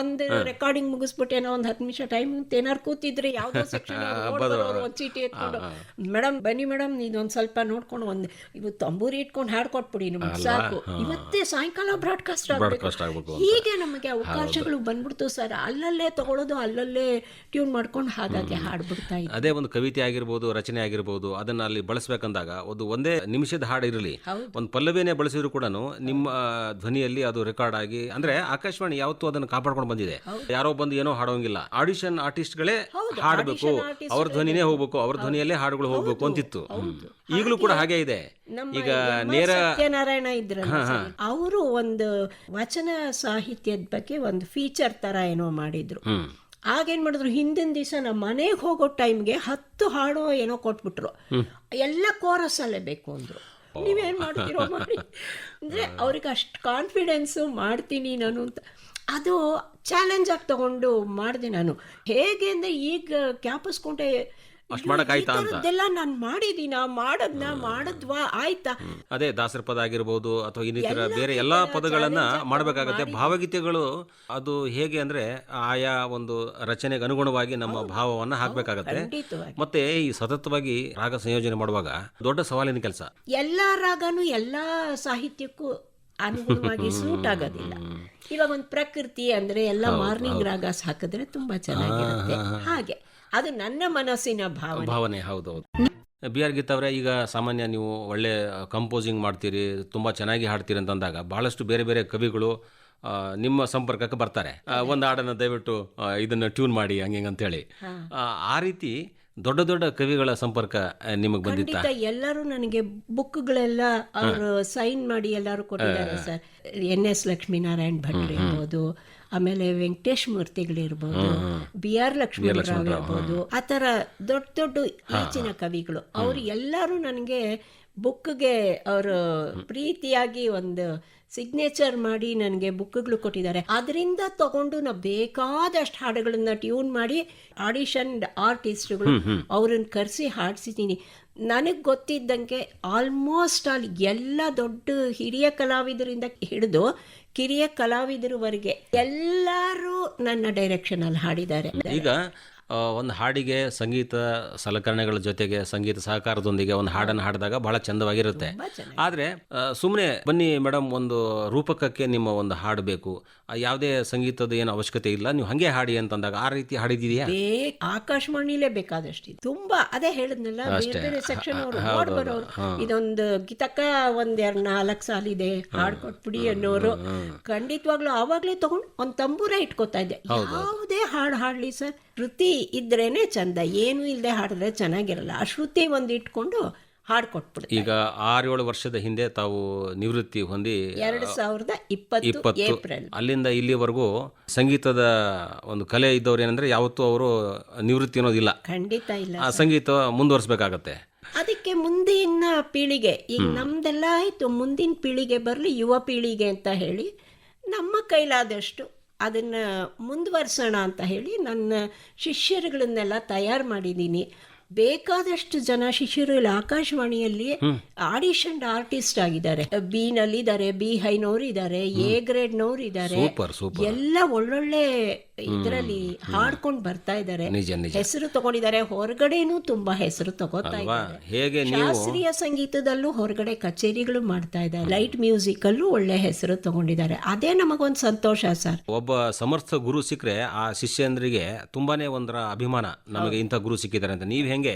ಒಂದು ರೆಕಾರ್ಡಿಂಗ್ ಮುಗಿಸ್ಬಿಟ್ಟೇನೋ ಒಂದು 10 ನಿಮಿಷ ಟೈಮ್ ಏನಾರು ಕೂತಿದ್ರೆ ಯಾವುದೋ ಸೆಕ್ಷನ್ ಒಂದು ಚೀಟಿ ಎತ್ಕೊಂಡು, ಮೇಡಮ್ ಬನ್ನಿ ಮೇಡಮ್ ಇದೊಂದು ಸ್ವಲ್ಪ ನೋಡ್ಕೊಂಡು ಒಂದು ಇವತ್ತು ತಂಬೂರಿ ಇಟ್ಕೊಂಡು ಹಾಡ್ಕೊಟ್ಬಿಡಿ ನಮ್ಗೆ ಸಾಕು, ಇವತ್ತೇ ಸಾಯಂಕಾಲ ಬ್ರಾಡ್ಕಾಸ್ಟ್ ಆಗಬೇಕು. ಹೀಗೆ ನಮಗೆ ಅವಕಾಶಗಳು ಬಂದ್ಬಿಡ್ತು ಸರ್. ಅಲ್ಲಲ್ಲೇ ತಗೊಳ್ಳೋದು, ಅಲ್ಲಲ್ಲೇ ಟ್ಯೂನ್ ಮಾಡ್ಕೊಂಡು ಹಾಗಾಗಿ ಹಾಡ್ಬಿಡ್ತಾ ಇದ್ದೆ. ಅದೇ ಒಂದು ಕವಿತೆ ಆಗಿರ್ಬೋದು, ರಚನೆ ಆಗಿರ್ಬೋದು, ಅದನ್ನ ಅಲ್ಲಿ ಬಳಸಬೇಕಂದಾಗ ಒಂದೇ ನಿಮಿಷದ ಹಾಡು ಇರಲಿ, ಒಂದು ಪಲ್ಲವಿನೇ ಬಳಸಿದ್ರು ಕೂಡ ನಿಮ್ಮ ಧ್ವನಿಯಲ್ಲಿ ಅದು ರೆಕಾರ್ಡ್ ಆಗಿ, ಅಂದ್ರೆ ಆಕಾಶವಾಣಿ ಯಾವತ್ತೂ ಅದನ್ನು ಕಾಪಾಡ್ಕೊಂಡು ಬಂದಿದೆ. ಯಾರೋ ಬಂದು ಏನೋ ಹಾಡೋಂಗಿಲ್ಲ, ಆಡಿಷನ್ ಆರ್ಟಿಸ್ಟ್ಗಳೇ ಹಾಡಬೇಕು, ಅವ್ರ ಧ್ವನಿನೇ ಹೋಗ್ಬೇಕು, ಅವ್ರ ಧ್ವನಿಯಲ್ಲೇ ಹಾಡುಗಳು ಹೋಗ್ಬೇಕು ಅಂತಿತ್ತು. ಈಗಲೂ ಕೂಡ ಹಾಗೆ ಇದೆ. ಈಗ ನೇರ ಸತ್ಯನಾರಾಯಣ ಇದ್ರಲ್ಲ, ಅವರು ಒಂದು ವಚನ ಸಾಹಿತ್ಯದ ಬಗ್ಗೆ ಒಂದು ಫೀಚರ್ ತರ ಏನೋ ಮಾಡಿದ್ರು. ಆಗೇನ್ ಮಾಡಿದ್ರು, ಹಿಂದಿನ ದಿವಸ ನಮ್ಮ ಮನೆಗೆ ಹೋಗೋ ಟೈಮ್ಗೆ 10 ಹಾಡು ಏನೋ ಕೊಟ್ಬಿಟ್ರು. ಎಲ್ಲ ಕೋರಸ್ ಅಲ್ಲೇ ಬೇಕು ಅಂದ್ರು. ನೀವೇನ್ ಮಾಡ್ತೀರೋ ಮಾಡಿ ಅಂದ್ರೆ ಅವ್ರಿಗೆ ಅಷ್ಟು ಕಾನ್ಫಿಡೆನ್ಸು ಮಾಡ್ತೀನಿ ನಾನು ಅಂತ. ಅದು ಚಾಲೆಂಜ್ ಆಗಿ ತಗೊಂಡು ಮಾಡಿದೆ ನಾನು. ಹೇಗೆ ಅಂದ್ರೆ ಈಗ ಕ್ಯಾಪಿಸ್ಕೊಂಡೆ, ಇದೆಲ್ಲ ನಾನು ಮಾಡಿದ್ವಾ ಆಯ್ತಾ. ಅದೇ ದಾಸರ ಪದ ಆಗಿರ್ಬೋದು ಅಥವಾ ಇನ್ನಿತರ ಬೇರೆ ಎಲ್ಲಾ ಪದಗಳನ್ನ ಮಾಡಬೇಕಾಗತ್ತೆ. ಭಾವಗೀತೆಗಳು ಅದು ಹೇಗೆ ಅಂದ್ರೆ ಆಯಾ ಒಂದು ರಚನೆಗೆ ಅನುಗುಣವಾಗಿ ನಮ್ಮ ಭಾವವನ್ನ ಹಾಕ್ಬೇಕಾಗತ್ತೆ. ಮತ್ತೆ ಈ ಸತತವಾಗಿ ರಾಗ ಸಂಯೋಜನೆ ಮಾಡುವಾಗ ದೊಡ್ಡ ಸವಾಲಿನ ಕೆಲಸ. ಎಲ್ಲಾ ರಾಗನೂ ಎಲ್ಲಾ ಸಾಹಿತ್ಯಕ್ಕೂ ಅನುಗುಣವಾಗಿ ಸೂಟ್ ಆಗೋದಿಲ್ಲ. ಇವಾಗ ಒಂದು ಪ್ರಕೃತಿ ಅಂದ್ರೆ ಎಲ್ಲ ಮಾರ್ನಿಂಗ್ ರಾಗ ಹಾಕಿದ್ರೆ ತುಂಬಾ ಚೆನ್ನಾಗಿರುತ್ತೆ. ಹಾಗೆ ಅದು ನನ್ನ ಮನಸ್ಸಿನ ಭಾವನೆ. ಹೌದೌದು. ಬಿ ಆರ್ ಗೀತಾ ಅವರೇ, ಈಗ ಸಾಮಾನ್ಯ ನೀವು ಒಳ್ಳೆ ಕಂಪೋಸಿಂಗ್ ಮಾಡ್ತೀರಿ, ತುಂಬ ಚೆನ್ನಾಗಿ ಹಾಡ್ತೀರಿ ಅಂತಂದಾಗ ಬಹಳಷ್ಟು ಬೇರೆ ಬೇರೆ ಕವಿಗಳು ನಿಮ್ಮ ಸಂಪರ್ಕಕ್ಕೆ ಬರ್ತಾರೆ. ಒಂದು ಹಾಡನ್ನು ದಯವಿಟ್ಟು ಇದನ್ನು ಟ್ಯೂನ್ ಮಾಡಿ ಹಂಗೆ ಅಂತೇಳಿ. ಆ ರೀತಿ ದೊಡ್ಡ ದೊಡ್ಡ ಕವಿಗಳ ಸಂಪರ್ಕ ನಿಮಗೆ ಬಂದಿತ್ತ? ಎಲ್ಲರೂ ನನಗೆ ಬುಕ್ಗಳೆಲ್ಲ ಅವರು ಸೈನ್ ಮಾಡಿ ಎಲ್ಲರೂ ಕೊಟ್ಟಿದ್ದಾರೆ ಸರ್. NS ಲಕ್ಷ್ಮೀನಾರಾಯಣ ಭಟ್ರು ಇರ್ಬೋದು, ಆಮೇಲೆ ವೆಂಕಟೇಶ್ ಮೂರ್ತಿಗಳಿರ್ಬೋದು, BR ಲಕ್ಷ್ಮೀರಾವ್ ಇರ್ಬೋದು, ಆ ಥರ ದೊಡ್ಡ ದೊಡ್ಡ ಈಚಿನ ಕವಿಗಳು ಅವರು ಎಲ್ಲರೂ ನನಗೆ ಬುಕ್ಗೆ ಅವರು ಪ್ರೀತಿಯಾಗಿ ಒಂದು ಸಿಗ್ನೇಚರ್ ಮಾಡಿ ನನಗೆ ಬುಕ್ಗಳು ಕೊಟ್ಟಿದ್ದಾರೆ. ಅದರಿಂದ ತಗೊಂಡು ನಾ ಬೇಕಾದಷ್ಟು ಹಾಡುಗಳನ್ನ ಟ್ಯೂನ್ ಮಾಡಿ ಆಡಿಷನ್ ಆರ್ಟಿಸ್ಟ್ಗಳು ಅವ್ರನ್ನ ಕರೆಸಿ ಹಾಡಿಸಿದ್ದೀನಿ. ನನಗೆ ಗೊತ್ತಿದ್ದಂಗೆ ಆಲ್ಮೋಸ್ಟ್ ಆಲ್ ಎಲ್ಲ ದೊಡ್ಡ ಹಿರಿಯ ಕಲಾವಿದರಿಂದ ಹಿಡಿದು ಕಿರಿಯ ಕಲಾವಿದರವರೆಗೆ ಎಲ್ಲರೂ ನನ್ನ ಡೈರೆಕ್ಷನಲ್ಲಿ ಹಾಡಿದ್ದಾರೆ. ಈಗ ಒಂದು ಹಾಡಿಗೆ ಸಂಗೀತ ಸಲಕರಣೆಗಳ ಜೊತೆಗೆ ಸಂಗೀತ ಸಹಕಾರದೊಂದಿಗೆ ಒಂದು ಹಾಡನ್ನು ಹಾಡಿದಾಗ ಬಹಳ ಚಂದವಾಗಿರುತ್ತೆ. ಆದರೆ ಸುಮ್ಮನೆ ಬನ್ನಿ ಮೇಡಮ್ ಒಂದು ರೂಪಕಕ್ಕೆ ನಿಮ್ಮ ಒಂದು ಹಾಡು ಬೇಕು, ಯಾವುದೇ ಸಂಗೀತದ ಏನು ಅವಶ್ಯಕತೆ ಇಲ್ಲ, ನೀವು ಹಾಗೆ ಹಾಡಿ ಅಂತಂದಾಗ ಆ ರೀತಿ ಹಾಡಿದೆಯಾ? ಆಕಾಶವಾಣಿಲೇ ಬೇಕಾದಷ್ಟಿದೆ. ತುಂಬಾ ಅದೇ ಹೇಳಿದ್ನಲ್ಲ, ಬೇರೆ ಬೇರೆ ಸೆಕ್ಷನ್ ಅವರು ನೋಡ್ಬರೋರು ಇದೊಂದು ಗಿತಕ್ಕ ಒಂದ್ 4 ಸಾಲಿದೆ ಹಾಡ್ಕೊಟ್ಬಿಡಿ ಅನ್ನೋರು ಖಂಡಿತವಾಗ್ಲೂ ಆವಾಗ್ಲೇ ತಗೊಂಡು ಒಂದ್ ತಂಬೂರ ಇಟ್ಕೋತಾ ಇದ್ದೆ. ಯಾವುದೇ ಹಾಡು ಹಾಡ್ಲಿ ಸರ್, ಶ್ರುತಿ ಇದ್ರೇನೆ ಚಂದ, ಏನು ಇಲ್ಲದೆ ಹಾಡಿದ್ರೆ ಚೆನ್ನಾಗಿರಲ್ಲ. ಆ ಶ್ರುತಿ ಒಂದು ಇಟ್ಕೊಂಡು ಹಾಡ್ಕೊಟ್ಬಿಡ್ತಾರೆ. ಈಗ 6-7 ವರ್ಷದ ಹಿಂದೆ ತಾವು ನಿವೃತ್ತಿ ಹೊಂದಿ 2020 ಏಪ್ರಿಲ್ ಅಲ್ಲಿಂದ ಇಲ್ಲಿವರೆಗೂ ಸಂಗೀತದ ಒಂದು ಕಲೆ ಇದ್ದವ್ರು ಏನಂದ್ರೆ ಯಾವತ್ತೂ ಅವರು ನಿವೃತ್ತಿ ಅನ್ನೋದಿಲ್ಲ, ಖಂಡಿತ ಇಲ್ಲ. ಆ ಸಂಗೀತ ಮುಂದುವರಿಸಬೇಕಾಗತ್ತೆ. ಅದಕ್ಕೆ ಮುಂದಿನ ಪೀಳಿಗೆ, ಈಗ ನಮ್ದೆಲ್ಲ ಆಯ್ತು, ಮುಂದಿನ ಪೀಳಿಗೆ ಬರಲಿ, ಯುವ ಪೀಳಿಗೆ ಅಂತ ಹೇಳಿ ನಮ್ಮ ಕೈಲಾದಷ್ಟು ಅದನ್ನು ಮುಂದುವರ್ಸೋಣ ಅಂತ ಹೇಳಿ ನನ್ನ ಶಿಷ್ಯರುಗಳನ್ನೆಲ್ಲ ತಯಾರು ಮಾಡಿದ್ದೀನಿ. ಬೇಕಾದಷ್ಟು ಜನ ಶಿಷ್ಯರು ಆಕಾಶವಾಣಿಯಲ್ಲಿ ಆಡಿಷನ್ ಆರ್ಟಿಸ್ಟ್ ಆಗಿದ್ದಾರೆ. ಬಿ ನಲ್ಲಿದ್ದಾರೆ, ಬಿ ಹೈನವ್ರು ಇದ್ದಾರೆ, ಎ ಗ್ರೇಡ್ನವ್ರು ಇದ್ದಾರೆ, ಎಲ್ಲ ಒಳ್ಳೊಳ್ಳೆ ಇದರಲ್ಲಿ ಹಾಡ್ಕೊಂಡು ಬರ್ತಾ ಇದ್ದಾರೆ, ಹೆಸರು ತಗೊಂಡಿದ್ದಾರೆ. ಹೊರಗಡೆನೂ ತುಂಬಾ ಹೆಸರು ತಗೋತಾ ಇದ್ದಾರೆ. ಶಾಸ್ತ್ರೀಯ ಸಂಗೀತದಲ್ಲೂ ಹೊರಗಡೆ ಕಚೇರಿಗಳು ಮಾಡ್ತಾ ಇದ್ದಾರೆ. ಲೈಟ್ ಮ್ಯೂಸಿಕ್ ಅಲ್ಲೂ ಒಳ್ಳೆ ಹೆಸರು ತಗೊಂಡಿದ್ದಾರೆ. ಅದೇ ನಮಗೊಂದು ಸಂತೋಷ ಸರ್. ಒಬ್ಬ ಸಮರ್ಥ ಗುರು ಸಿಕ್ಕರೆ ಆ ಶಿಷ್ಯಂದ್ರಿಗೆ ತುಂಬಾನೇ ಒಂದರ ಅಭಿಮಾನ, ನಮಗೆ ಇಂಥ ಗುರು ಸಿಕ್ಕಿದ್ದಾರೆ ಅಂತ. ನೀವು ಹೆಂಗೆ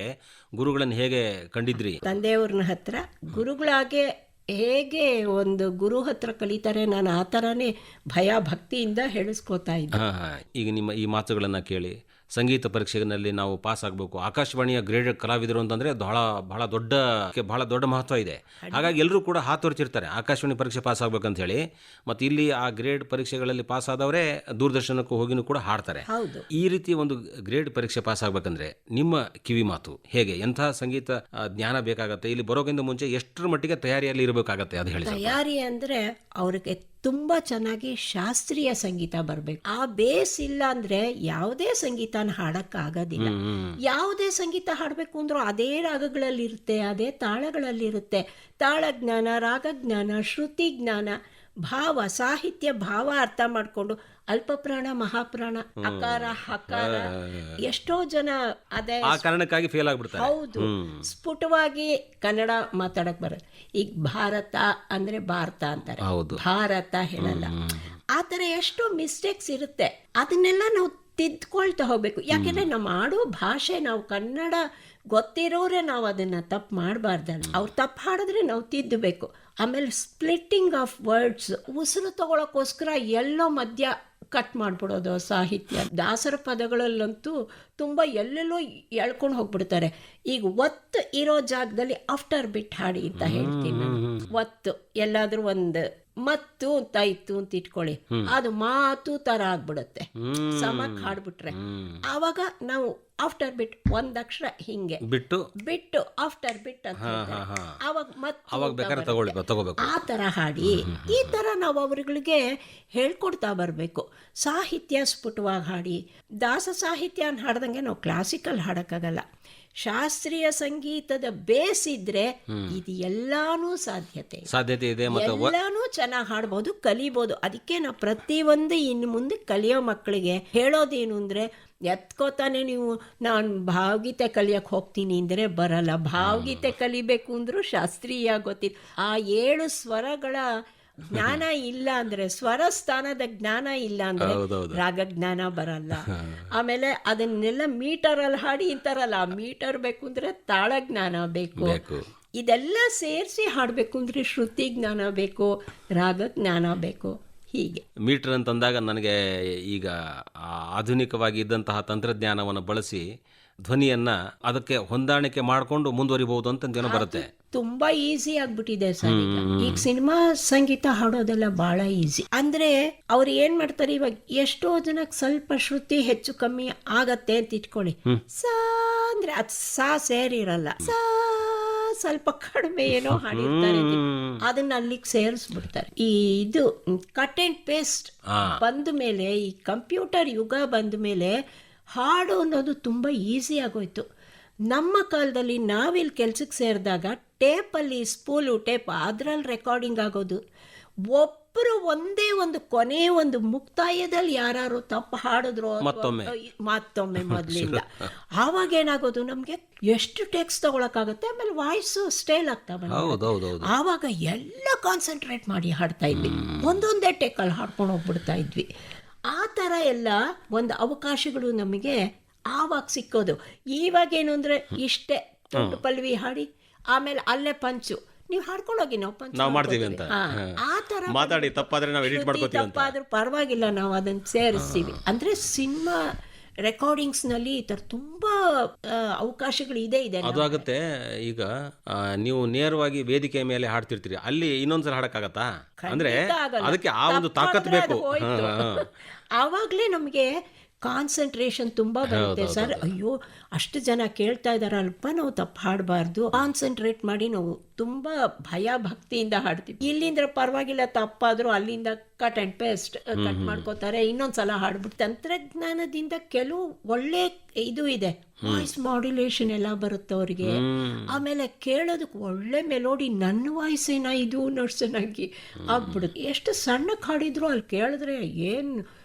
ಗುರುಗಳನ್ನು ಹೇಗೆ ಕಂಡಿದ್ರಿ? ತಂದೆಯವ್ರನ್ನ ಹತ್ರ ಗುರುಗಳಾಗೆ ಹೇಗೆ ಒಂದು ಗುರು ಹತ್ರ ಕಲಿತಾರೆ, ನಾನು ಆ ಥರನೇ ಭಯ ಭಕ್ತಿಯಿಂದ ಹೇಳಿಸ್ಕೋತಾ ಇದ್ದೆ. ಈಗ ನಿಮ್ಮ ಈ ಮಾತುಗಳನ್ನು ಕೇಳಿ ಸಂಗೀತ ಪರೀಕ್ಷೆನಲ್ಲಿ ನಾವು ಪಾಸ್ ಆಗಬೇಕು, ಆಕಾಶವಾಣಿಯ ಗ್ರೇಡ್ ಕಲಾವಿದರು ಅಂತಂದರೆ ಬಹಳ ದೊಡ್ಡ ಮಹತ್ವ ಇದೆ. ಹಾಗಾಗಿ ಎಲ್ಲರೂ ಕೂಡ ಹಾತೊರೆಚಿರ್ತಾರೆ ಆಕಾಶವಾಣಿ ಪರೀಕ್ಷೆ ಪಾಸ್ ಆಗಬೇಕಂತ ಹೇಳಿ. ಮತ್ತು ಇಲ್ಲಿ ಆ ಗ್ರೇಡ್ ಪರೀಕ್ಷೆಗಳಲ್ಲಿ ಪಾಸ್ ಆದವರೇ ದೂರದರ್ಶನಕ್ಕೂ ಹೋಗಿನೂ ಕೂಡ ಹಾಡ್ತಾರೆ. ಈ ರೀತಿ ಒಂದು ಗ್ರೇಡ್ ಪರೀಕ್ಷೆ ಪಾಸ್ ಆಗಬೇಕಂದ್ರೆ ನಿಮ್ಮ ಕಿವಿ ಮಾತು ಹೇಗೆ, ಎಂಥ ಸಂಗೀತ ಜ್ಞಾನ ಬೇಕಾಗತ್ತೆ, ಇಲ್ಲಿ ಬರೋಕ್ಕಿಂತ ಮುಂಚೆ ಎಷ್ಟರ ಮಟ್ಟಿಗೆ ತಯಾರಿಯಲ್ಲಿ ಇರಬೇಕಾಗತ್ತೆ ಅದು ಹೇಳಿ. ತಯಾರಿ ಅಂದರೆ ಅವ್ರಿಗೆ ತುಂಬ ಚೆನ್ನಾಗಿ ಶಾಸ್ತ್ರೀಯ ಸಂಗೀತ ಬರಬೇಕು. ಆ ಬೇಸ್ ಇಲ್ಲ ಅಂದರೆ ಯಾವುದೇ ಸಂಗೀತನ ಹಾಡಕ್ಕಾಗೋದಿಲ್ಲ. ಯಾವುದೇ ಸಂಗೀತ ಹಾಡಬೇಕು ಅಂದ್ರೂ ಅದೇ ರಾಗಗಳಲ್ಲಿರುತ್ತೆ, ಅದೇ ತಾಳಗಳಲ್ಲಿರುತ್ತೆ. ತಾಳಜ್ಞಾನ, ರಾಗಜ್ಞಾನ, ಶ್ರುತಿ ಜ್ಞಾನ, ಭಾವ, ಸಾಹಿತ್ಯ ಭಾವ ಅರ್ಥ ಮಾಡಿಕೊಂಡು ಅಲ್ಪಪ್ರಾಣ, ಮಹಾಪ್ರಾಣ, ಅಕಾರ, ಹಕಾರ, ಎಷ್ಟೋ ಜನ ಅದೇ ಕಾರಣಕ್ಕಾಗಿ ಫೇಲ್ ಆಗ್ಬಿಡ್ತಾರೆ. ಹೌದು, ಸ್ಫುಟವಾಗಿ ಕನ್ನಡ ಮಾತಾಡಕ್ ಬರಲ್ಲ. ಈಗ ಭಾರತ ಅಂದ್ರೆ ಭಾರತ ಅಂತಾರೆ, ಭಾರತ ಹೇಳಲ್ಲ. ಆ ಥರ ಎಷ್ಟೋ ಮಿಸ್ಟೇಕ್ಸ್ ಇರುತ್ತೆ. ಅದನ್ನೆಲ್ಲ ನಾವು ತಿದ್ಕೊಳ್ತಾ ಹೋಗ್ಬೇಕು. ಯಾಕೆಂದ್ರೆ ನಮ್ಮ ಆಡೋ ಭಾಷೆ, ನಾವು ಕನ್ನಡ ಗೊತ್ತಿರೋರೆ ನಾವು ಅದನ್ನ ತಪ್ಪು ಮಾಡಬಾರ್ದಲ್ಲ. ಅವ್ರು ತಪ್ಪು ಹಾಡಿದ್ರೆ ನಾವು ತಿದ್ದಬೇಕು. ಆಮೇಲೆ ಸ್ಪ್ಲಿಟ್ಟಿಂಗ್ ಆಫ್ ವರ್ಡ್ಸ್, ಉಸಿರು ತಗೊಳಕ್ಕೋಸ್ಕರ ಎಲ್ಲೋ ಮಧ್ಯ ಕಟ್ ಮಾಡ್ಬಿಡೋದು ಸಾಹಿತ್ಯ. ದಾಸರ ಪದಗಳಲ್ಲಂತೂ ತುಂಬ ಎಲ್ಲೆಲ್ಲೋ ಎಳ್ಕೊಂಡು ಹೋಗ್ಬಿಡ್ತಾರೆ. ಈಗ ಒತ್ತು ಇರೋ ಜಾಗದಲ್ಲಿ ಆಫ್ಟರ್ ಬಿಟ್ ಹಾಡಿ ಅಂತ ಹೇಳ್ತೀನಿ ನಾನು. ಒತ್ತು ಎಲ್ಲಾದ್ರೂ ಒಂದು ಮತ್ತು ಅಂತ ಇತ್ತು ಅಂತ ಇಟ್ಕೊಳ್ಳಿ, ಅದು ಮಾತು ತರ ಆಗ್ಬಿಡುತ್ತೆ ಸಮಕ್ ಹಾಡ್ಬಿಟ್ರೆ. ಆವಾಗ ನಾವು ಆಫ್ಟರ್ ಬಿಟ್ ಒಂದಕ್ಷರ ಹಿಂಗೆ ಬಿಟ್ಟು ಆಫ್ಟರ್ ಬಿಟ್ ಅಂತ ಅವಾಗ ಆ ತರ ಹಾಡಿ. ಈ ತರ ನಾವು ಅವರುಗಳಿಗೆ ಹೇಳ್ಕೊಡ್ತಾ ಬರಬೇಕು. ಸಾಹಿತ್ಯ ಸ್ಫುಟವಾಗಿ ಹಾಡಿ. ದಾಸ ಸಾಹಿತ್ಯ ಅಂತ ಹಾಡ್ದಂಗೆ ನಾವು ಕ್ಲಾಸಿಕಲ್ ಹಾಡಕ್ಕಾಗಲ್ಲ. ಶಾಸ್ತ್ರೀಯ ಸಂಗೀತದ ಬೇಸ್ ಇದ್ರೆ ಇದು ಎಲ್ಲಾನು ಸಾಧ್ಯತೆ ಇದೆ. ಎಲ್ಲಾನು ಚೆನ್ನಾಗಿ ಹಾಡ್ಬೋದು, ಕಲಿಬೋದು. ಅದಕ್ಕೆ ನಾವು ಪ್ರತಿಯೊಂದು ಇನ್ನು ಮುಂದೆ ಕಲಿಯೋ ಮಕ್ಕಳಿಗೆ ಹೇಳೋದೇನು ಅಂದ್ರೆ, ಎತ್ಕೋತಾನೆ ನೀವು ನಾನು ಭಾವಗೀತೆ ಕಲಿಯಕ್ಕೆ ಹೋಗ್ತೀನಿ ಅಂದರೆ ಬರಲ್ಲ. ಭಾವಗೀತೆ ಕಲಿಬೇಕು ಅಂದ್ರೂ ಶಾಸ್ತ್ರೀಯ ಗೊತ್ತಿಲ್ಲ. ಆ 7 ಸ್ವರಗಳ ಜ್ಞಾನ ಇಲ್ಲ ಅಂದ್ರೆ, ಸ್ವರ ಸ್ಥಾನದ ಜ್ಞಾನ ಇಲ್ಲ ಅಂದ್ರೆ ರಾಗ ಜ್ಞಾನ ಬರಲ್ಲ. ಆಮೇಲೆ ಅದನ್ನೆಲ್ಲ ಮೀಟರ್ ಅಲ್ಲಿ ಹಾಡಿ ಅಂತಾರಲ್ಲ, ಮೀಟರ್ ಬೇಕು ಅಂದ್ರೆ ತಾಳ ಜ್ಞಾನ ಬೇಕು. ಇದೆಲ್ಲ ಸೇರಿಸಿ ಹಾಡಬೇಕು ಅಂದ್ರೆ ಶ್ರುತಿ ಜ್ಞಾನ ಬೇಕು, ರಾಗ ಜ್ಞಾನ ಬೇಕು. ಹೀಗೆ ಮೀಟರ್ ಅಂತಂದಾಗ ನನಗೆ ಈಗ ಆಧುನಿಕವಾಗಿ ಇದ್ದಂತಹ ತಂತ್ರಜ್ಞಾನವನ್ನು ಬಳಸಿ ಧ್ವನಿಯನ್ನ ಅದಕ್ಕೆ ಹೊಂದಾಣಿಕೆ ಮಾಡಿಕೊಂಡು ಮುಂದುವರಿಬಹುದು ಅಂತ ಏನೋ ಬರುತ್ತೆ. ತುಂಬಾ ಈಸಿ ಆಗ್ಬಿಟ್ಟಿದೆ ಸರ್. ಈಗ ಸಿನಿಮಾ ಸಂಗೀತ ಹಾಡೋದೆಲ್ಲ ಬಹಳ ಈಸಿ. ಅಂದ್ರೆ ಅವ್ರು ಏನ್ ಮಾಡ್ತಾರೆ, ಇವಾಗ ಎಷ್ಟೋ ಜನಕ್ಕೆ ಸ್ವಲ್ಪ ಶ್ರುತಿ ಹೆಚ್ಚು ಕಮ್ಮಿ ಆಗತ್ತೆ ಅಂತ ಇಟ್ಕೊಳ್ಳಿ. ಸಾ ಅಂದ್ರೆ ಅದ್ ಸಾ ಸೇರಿರಲ್ಲ, ಸಾ ಸ್ವಲ್ಪ ಕಡಿಮೆ ಏನೋ ಹಾಡಿರ್ತಾರೆ, ಅದನ್ನ ಅಲ್ಲಿಗೆ ಸೇರಿಸ್ಬಿಡ್ತಾರೆ. ಈ ಇದು ಕಟ್ ಅಂಡ್ ಪೇಸ್ಟ್ ಬಂದ ಮೇಲೆ, ಈ ಕಂಪ್ಯೂಟರ್ ಯುಗ ಬಂದ ಮೇಲೆ ಹಾಡು ಅನ್ನೋದು ತುಂಬ ಈಸಿ ಆಗೋಯ್ತು. ನಮ್ಮ ಕಾಲದಲ್ಲಿ ನಾವಿಲ್ಲಿ ಕೆಲ್ಸಕ್ಕೆ ಸೇರಿದಾಗ ಟೇಪಲ್ಲಿ ಸ್ಪೂಲು ಟೇಪ್ ಅದರಲ್ಲಿ ರೆಕಾರ್ಡಿಂಗ್ ಆಗೋದು. ಒಬ್ಬರು ಒಂದೇ ಒಂದು ಕೊನೆ ಒಂದು ಮುಕ್ತಾಯದಲ್ಲಿ ಯಾರು ತಪ್ಪು ಹಾಡಿದ್ರು ಮತ್ತೊಮ್ಮೆ ಮೊದಲಿಂದ ಆವಾಗ ಏನಾಗೋದು, ನಮಗೆ ಎಷ್ಟು ಟೆಕ್ಸ್ಟ್ ತಗೊಳಕ್ಕಾಗುತ್ತೆ, ಆಮೇಲೆ ವಾಯ್ಸು ಸ್ಟೈಲ್ ಆಗ್ತಾ ಬಂದು ಆವಾಗ ಎಲ್ಲ ಕಾನ್ಸಂಟ್ರೇಟ್ ಮಾಡಿ ಹಾಡ್ತಾ ಇದ್ವಿ, ಒಂದೊಂದೇ ಟೇಕಲ್ಲಿ ಹಾಡ್ಕೊಂಡು ಹೋಗ್ಬಿಡ್ತಾ ಇದ್ವಿ. ಆ ಥರ ಎಲ್ಲ ಒಂದು ಅವಕಾಶಗಳು ನಮಗೆ ಆವಾಗ ಸಿಕ್ಕೋದು. ಇವಾಗೇನು ಅಂದರೆ ಇಷ್ಟೇ ತುಂಡು ಪಲ್ವಿ ಹಾಡಿ ಆಮೇಲೆ ಅಲ್ಲೇ ಪಂಚು ನೀವು ಹಾಡ್ಕೊಂಡೋಗಿ ನಾವು ಮಾಡ್ತೀವಿ ಅಂತ ಆ ಥರ ಮಾತಾಡಿ ತಪ್ಪಾದ್ರೆ ನಾವು ಎಡಿಟ್ ಮಾಡ್ಕೊತೀವಿ ಅಂತ. ತಪ್ಪಾದ್ರೂ ಪರವಾಗಿಲ್ಲ, ನಾವು ಅದನ್ನು ಸೇರಿಸ್ತೀವಿ. ಅಂದರೆ ಸಿನಿಮಾ ರೆಕಾರ್ಡಿಂಗ್ಸ್ನಲ್ಲಿ ಈ ಥರ ತುಂಬ ಅವಕಾಶಗಳು ಇದೆ. ಅದು ಆಗುತ್ತೆ. ಈಗ ನೀವು ನೇರವಾಗಿ ವೇದಿಕೆ ಮೇಲೆ ಹಾಡ್ತಿರ್ತೀರಿ, ಅಲ್ಲಿ ಇನ್ನೊಂದ್ಸಲ ಹಾಡಕ್ಕಾಗತ್ತಾ? ಅಂದ್ರೆ ಅದಕ್ಕೆ ಆ ಒಂದು ತಾಕತ್ ಬೇಕು. ಆವಾಗಲೇ ನಮಗೆ ಕಾನ್ಸಂಟ್ರೇಷನ್ ತುಂಬ ಬರುತ್ತೆ ಸರ್. ಅಯ್ಯೋ ಅಷ್ಟು ಜನ ಕೇಳ್ತಾ ಇದ್ದಾರಲ್ಪ, ನಾವು ತಪ್ಪು ಹಾಡಬಾರ್ದು, ಕಾನ್ಸಂಟ್ರೇಟ್ ಮಾಡಿ ನಾವು ತುಂಬ ಭಯ ಭಕ್ತಿಯಿಂದ ಹಾಡ್ತೀವಿ. ಇಲ್ಲಿಂದ ಪರವಾಗಿಲ್ಲ, ತಪ್ಪಾದರೂ ಅಲ್ಲಿಂದ ಕಟ್ ಆ್ಯಂಡ್ ಪೇಸ್ಟ್ ಕಟ್ ಮಾಡ್ಕೋತಾರೆ, ಇನ್ನೊಂದ್ಸಲ ಹಾಡ್ಬಿಟ್ಟು. ತಂತ್ರಜ್ಞಾನದಿಂದ ಕೆಲವು ಒಳ್ಳೆ ಇದು ಇದೆ, ವಾಯ್ಸ್ ಮಾಡ್ಯುಲೇಷನ್ ಎಲ್ಲ ಬರುತ್ತೆ ಅವ್ರಿಗೆ. ಆಮೇಲೆ ಕೇಳೋದಕ್ಕೆ ಒಳ್ಳೆ ಮೆಲೋಡಿ, ನನ್ನ ವಾಯ್ಸೇನ ಇದು ನಡ್ಸನಾಗಿ ಆಗ್ಬಿಡುತ್ತೆ. ಎಷ್ಟು ಸಣ್ಣಕ್ಕೆ ಹಾಡಿದ್ರು ಅಲ್ಲಿ ಕೇಳಿದ್ರೆ ಏನು